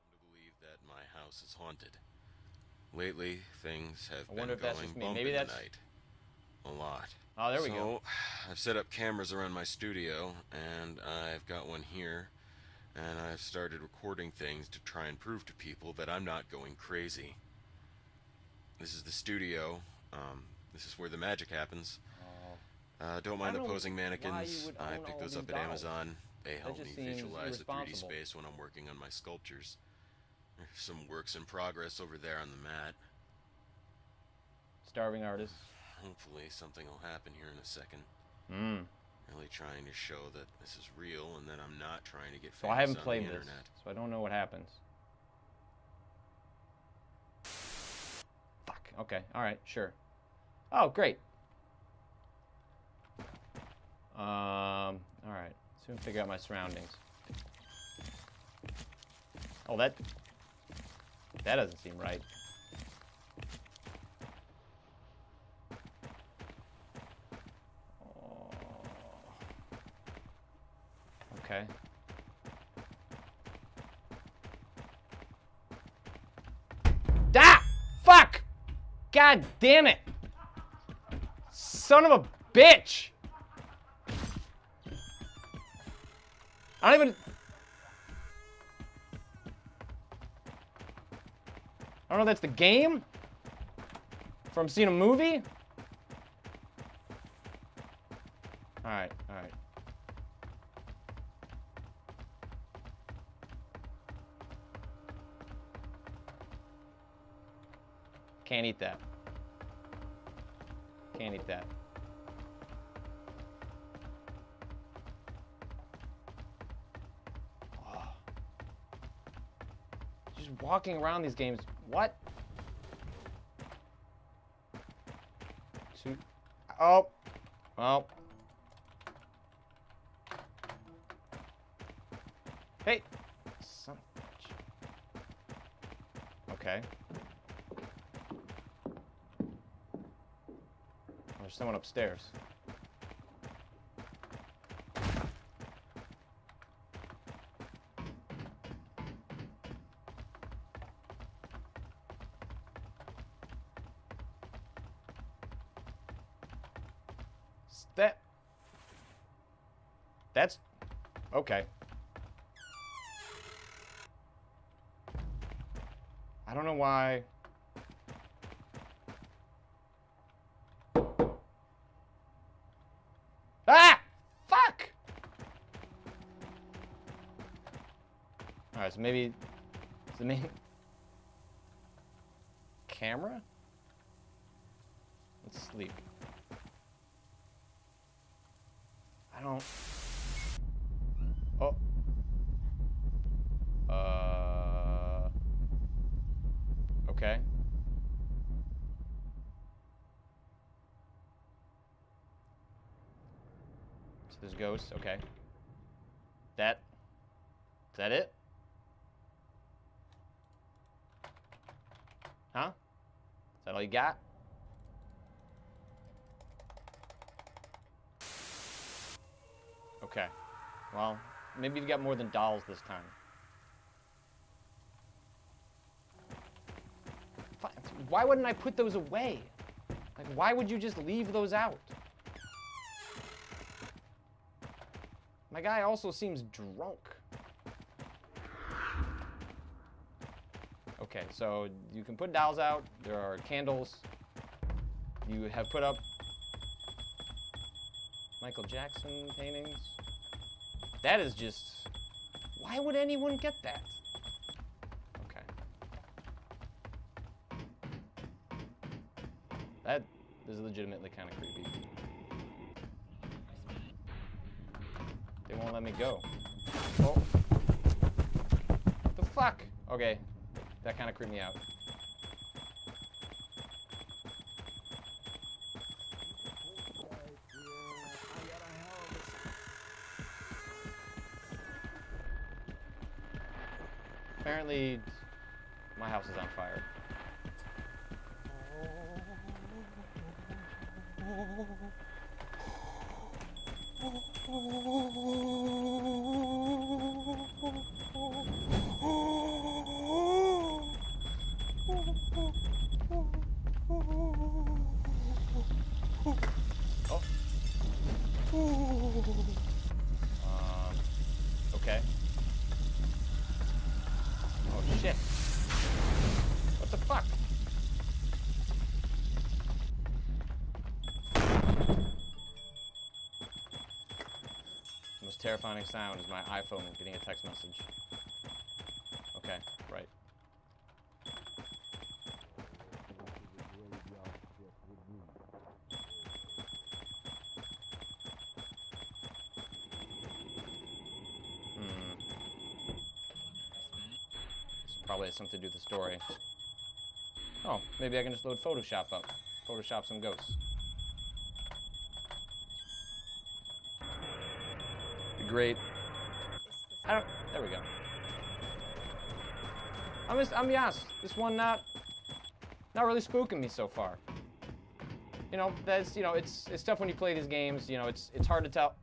To believe that my house is haunted. Lately, things have been going bump Maybe in that's the night. A lot. Oh, there we go. I've set up cameras around my studio, and I've got one here, and I've started recording things to try and prove to people that I'm not going crazy. This is the studio. This is where the magic happens. Don't mind the posing mannequins. I picked those up at Amazon. They help me visualize the 3D space when I'm working on my sculptures. There's some works in progress over there on the mat. Starving artist. Hopefully something will happen here in a second. Really trying to show that this is real and that I'm not trying to get famous So I haven't on played the this, internet. so I don't know what happens. Fuck. Okay. All right. Sure. Oh, great. All right. Soon figure out my surroundings. Oh, that doesn't seem right. Oh. Okay. Ah! Fuck! God damn it! Son of a bitch! I don't even... I don't know if that's the game? From seeing a movie? Alright, alright. Can't eat that. Can't eat that. Oh. Just walking around these games. What? Two. Oh. Well. Hey. Son of a bitch. Okay. There's someone upstairs. That's okay. I don't know why. Ah! Fuck! Alright, so maybe it's the main camera? Let's sleep. I don't... Oh. Okay. So there's ghosts, okay. Is that it? Huh? Is that all you got? Okay. Well, maybe you got more than dolls this time. Why wouldn't I put those away? Like, why would you just leave those out? My guy also seems drunk. Okay, so you can put dolls out. There are candles. You have put up Michael Jackson paintings. That is just... Why would anyone get that? Okay. That is legitimately kind of creepy. They won't let me go. Oh. What the fuck? Okay. That kind of creeped me out. Apparently, my house is on fire. Okay. Oh shit. What the fuck? The most terrifying sound is my iPhone getting a text message. Okay, right. Probably has something to do with the story. Oh, maybe I can just load Photoshop up. Photoshop some ghosts. Be great. There we go. I'm be honest, this one not really spooking me so far. You know, that's, you know, it's tough when you play these games, you know, it's hard to tell.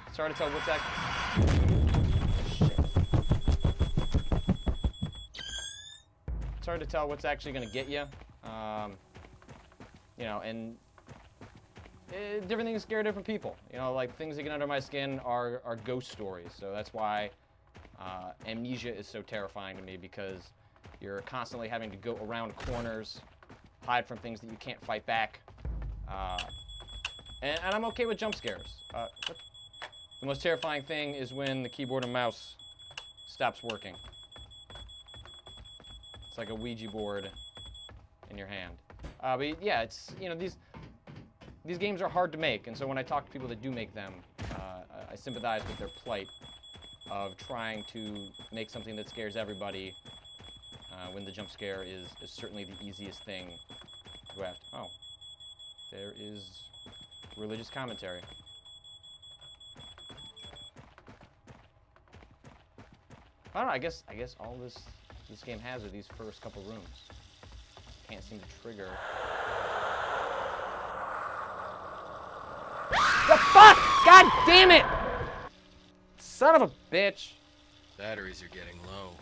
It's hard to tell what's It's hard to tell what's actually going to get you. You know, and different things scare different people. You know, like things that get under my skin are ghost stories. So that's why Amnesia is so terrifying to me, because you're constantly having to go around corners, hide from things that you can't fight back. And I'm okay with jump scares. The most terrifying thing is when the keyboard and mouse stops working. It's like a Ouija board in your hand. But yeah, it's, you know, these games are hard to make, and so when I talk to people that do make them, I sympathize with their plight of trying to make something that scares everybody when the jump scare is certainly the easiest thing to go after. Oh, there is religious commentary. I don't know, I guess all this game has are these first couple rooms. Can't seem to trigger. The fuck! God damn it! Son of a bitch. Batteries are getting low.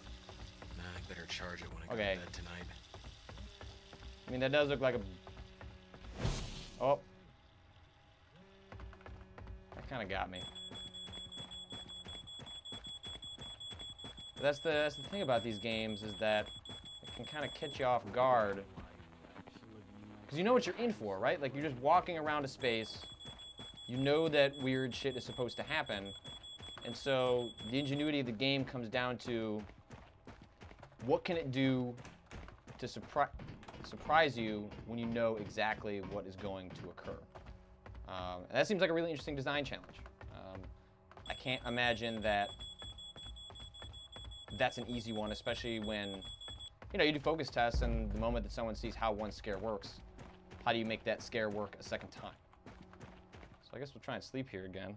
Nah, I better charge it when I go to bed tonight. I mean, that does look like a... Oh. That kind of got me. But that's the thing about these games, is that it can kind of catch you off guard. Because you know what you're in for, right? Like, you're just walking around a space. You know that weird shit is supposed to happen. And so the ingenuity of the game comes down to what can it do to surprise you when you know exactly what is going to occur. And that seems like a really interesting design challenge. I can't imagine that that's an easy one, especially when, you know, you do focus tests, and the moment that someone sees how one scare works, how do you make that scare work a second time? So I guess we'll try and sleep here again.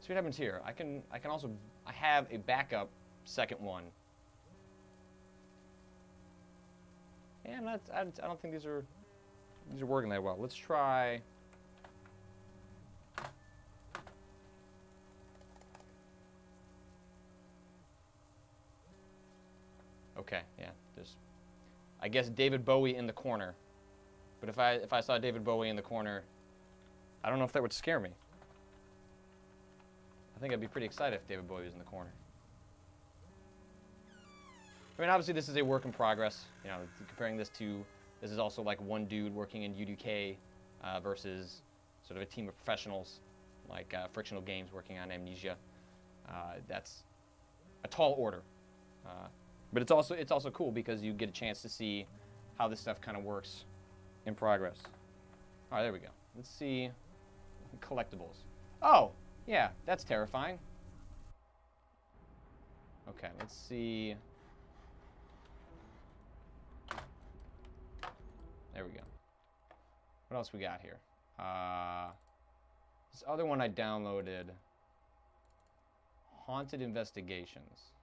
See what happens here. I can also, I have a backup second one. And I don't think these are working that well. Let's try. Okay, yeah, there's, I guess, David Bowie in the corner. But if I saw David Bowie in the corner, I don't know if that would scare me. I think I'd be pretty excited if David Bowie was in the corner. I mean, obviously this is a work in progress. You know, comparing this to, this is also like one dude working in UDK versus sort of a team of professionals like Frictional Games working on Amnesia. That's a tall order. But it's also cool because you get a chance to see how this stuff kind of works in progress. All right, there we go. Let's see collectibles. Oh, yeah, that's terrifying. Okay, let's see. There we go. What else we got here? This other one I downloaded, Haunted Investigations.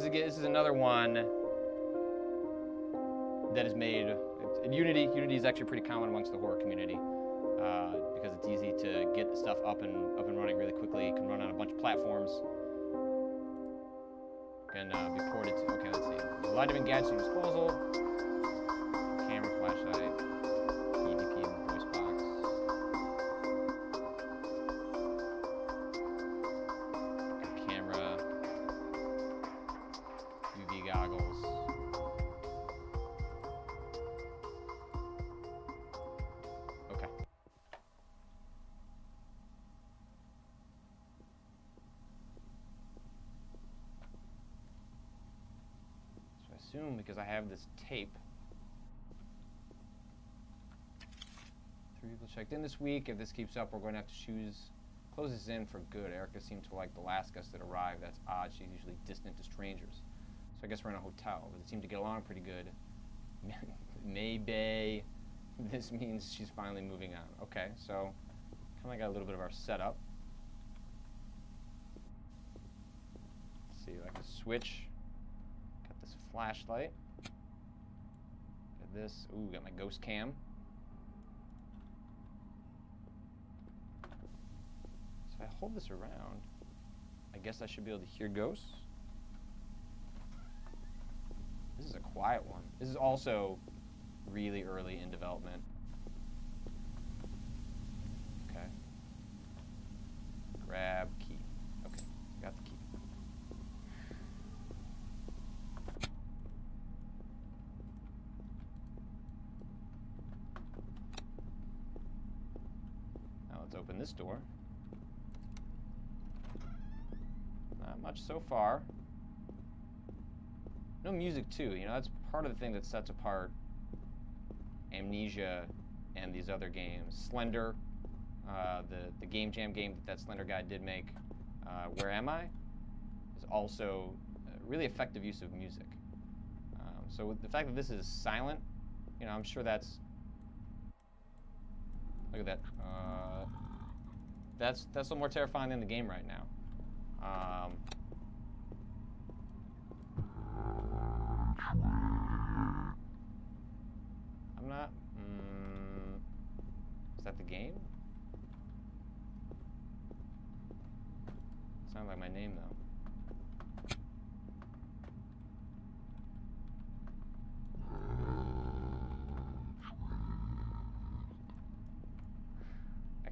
This is another one that is made in Unity. Unity is actually pretty common amongst the horror community because it's easy to get stuff up and running really quickly. You can run on a bunch of platforms. Can be ported to. Okay, let's see. Light of gadgets at your disposal. Camera, flashlight, key, voice box. Camera, UV goggles. Okay. Assume because I have this tape. 3 people checked in this week. If this keeps up, we're going to have to close this in for good. Erica seemed to like the last guest that arrived. That's odd. She's usually distant to strangers. So I guess we're in a hotel, but it seemed to get along pretty good. Maybe this means she's finally moving on. Okay, so kind of got a little bit of our setup. Let's see, like a switch. Flashlight. Got this. Ooh, got my ghost cam. So if I hold this around, I guess I should be able to hear ghosts. This is a quiet one. This is also really early in development. Okay. Grab key. Okay, got the key. Now let's open this door. Not much so far. No music too, you know, that's part of the thing that sets apart Amnesia and these other games. Slender, the Game Jam game that Slender guy did make, Where Am I? Is also a really effective use of music. So with the fact that this is silent, you know, I'm sure that's, look at that. That's a little more terrifying than the game right now. I'm not. Is that the game? Sounds like my name though.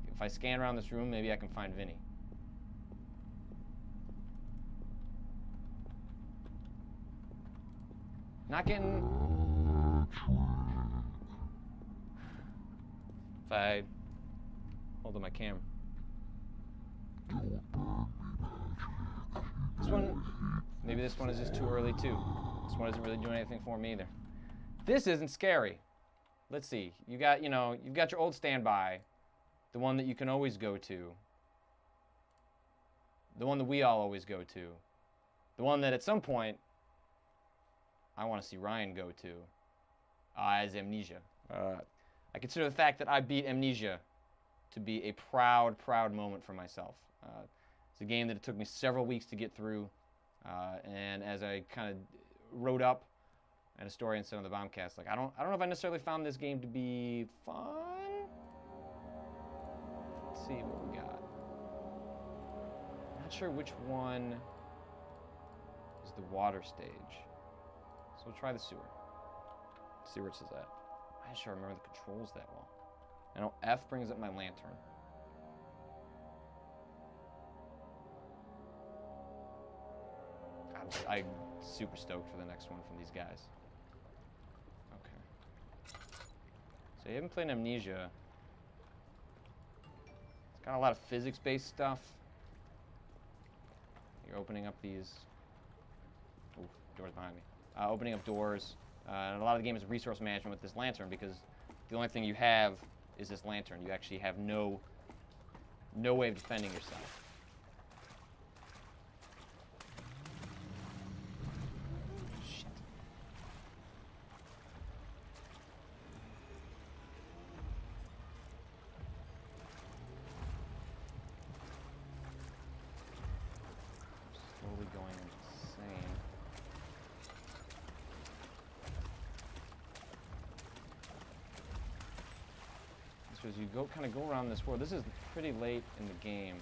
If I scan around this room, maybe I can find Vinny. Not getting... If I hold on my camera. This one, maybe this one is just too early too. This one isn't really doing anything for me either. This isn't scary. Let's see. You got, you know, you've got your old standby, the one that you can always go to, the one that we all always go to, the one that at some point I want to see Ryan go to, as Amnesia. I consider the fact that I beat Amnesia to be a proud, proud moment for myself. It's a game that it took me several weeks to get through, and as I kind of wrote up and a story and said on the Bombcast, like I don't know if I necessarily found this game to be fun. Let's see what we got. Not sure which one is the water stage. So we'll try the sewer. Let's see where it says that. I just remember the controls that well. I know F brings up my lantern. I'm super stoked for the next one from these guys. Okay. So you haven't played Amnesia. It's got a lot of physics-based stuff. You're opening up these... Ooh, doors behind me. Opening up doors. And a lot of the game is resource management with this lantern because the only thing you have is this lantern. You actually have no way of defending yourself. Shit. Slowly going insane. As you kind of go around this world, this is pretty late in the game.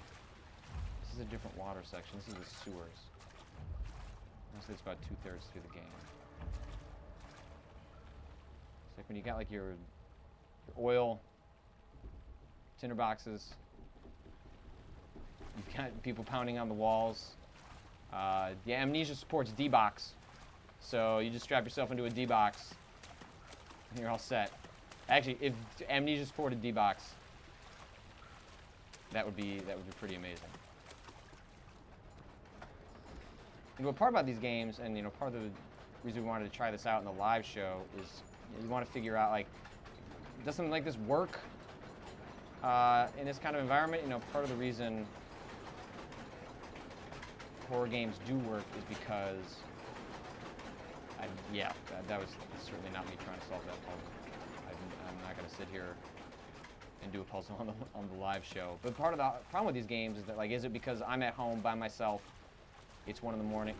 This is a different water section. This is the sewers. Honestly, it's about 2/3 through the game. It's like when you got like your oil, tinder boxes. You've got people pounding on the walls. Yeah, Amnesia supports D-Box, so you just strap yourself into a D-Box, and you're all set. Actually, if Amnesia supported D-Box, that would be pretty amazing. And what part about these games, and part of the reason we wanted to try this out in the live show is you want to figure out like, does something like this work in this kind of environment? Part of the reason horror games do work is because, that was certainly not me trying to solve that problem. I'm not going to sit here and do a puzzle on the live show. But part of the problem with these games is that, like, is it because I'm at home by myself, it's 1 in the morning,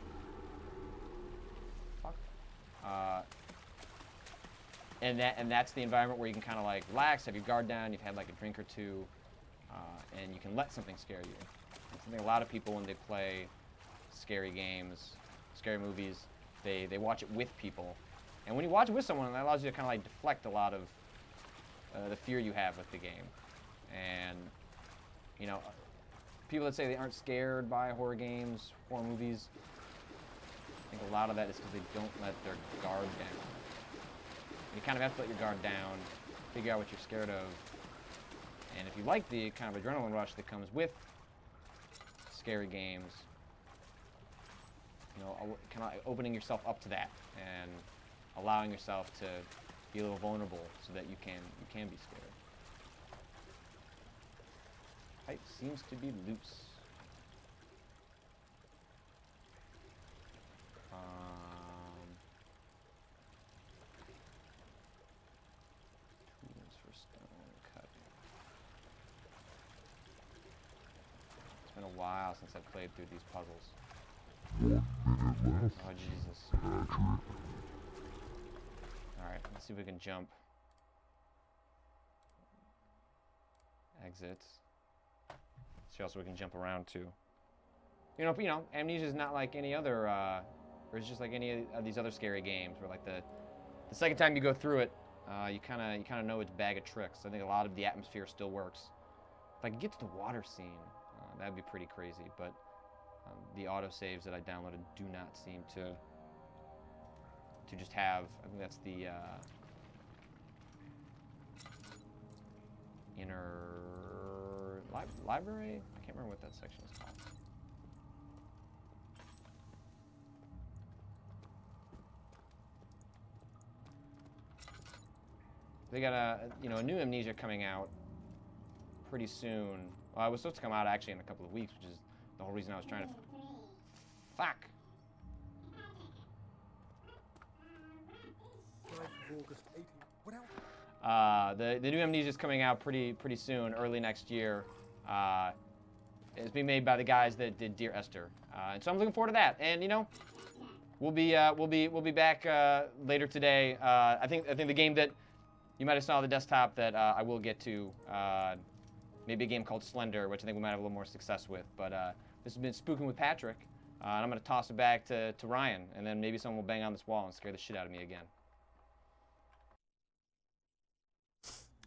and that's the environment where you can kind of like relax, have your guard down, you've had like a drink or two, and you can let something scare you. I think a lot of people, when they play scary games, scary movies, they watch it with people. And when you watch it with someone, that allows you to kind of like deflect a lot of the fear you have with the game. And, you know, people that say they aren't scared by horror games, horror movies, I think a lot of that is because they don't let their guard down. You kind of have to let your guard down, figure out what you're scared of. And if you like the kind of adrenaline rush that comes with scary games, you know, kind of opening yourself up to that and allowing yourself to be a little vulnerable so that you can be scared. Pipe seems to be loose. Tools for stone cutting. It's been a while since I've played through these puzzles. Oh, Jesus. Alright, let's see if we can jump. Exit. See also we can jump around too. You know, Amnesia is not like any other, or it's just like any of these other scary games where like the second time you go through it, you kind of know its bag of tricks. I think a lot of the atmosphere still works. If I could get to the water scene, that'd be pretty crazy. But the autosaves that I downloaded do not seem to just have. I think that's the inner library. I can't remember what that section is called. They got a new Amnesia coming out pretty soon. Well, it was supposed to come out actually in a couple of weeks, which is the whole reason I was trying to. Fuck. The new Amnesia is coming out pretty soon, early next year. It's being made by the guys that did Dear Esther, and so I'm looking forward to that. And you know, we'll be back later today. I think the game that you might have saw on the desktop that I will get to, maybe a game called Slender, which I think we might have a little more success with. But this has been Spooking with Patrick, and I'm going to toss it back to Ryan, and then maybe someone will bang on this wall and scare the shit out of me again.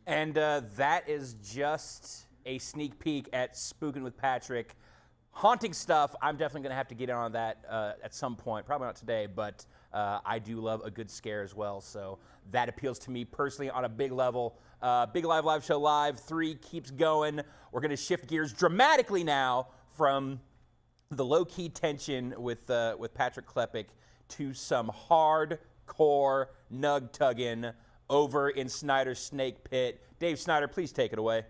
And that is just a sneak peek at Spooking with Patrick. Haunting stuff, I'm definitely going to have to get in on that at some point. Probably not today, but I do love a good scare as well. So that appeals to me personally on a big level. Big Live Show Live 3 keeps going. We're going to shift gears dramatically now from the low-key tension with Patrick Klepek to some hardcore nug-tugging over in Snyder's Snake Pit. Dave Snyder, please take it away.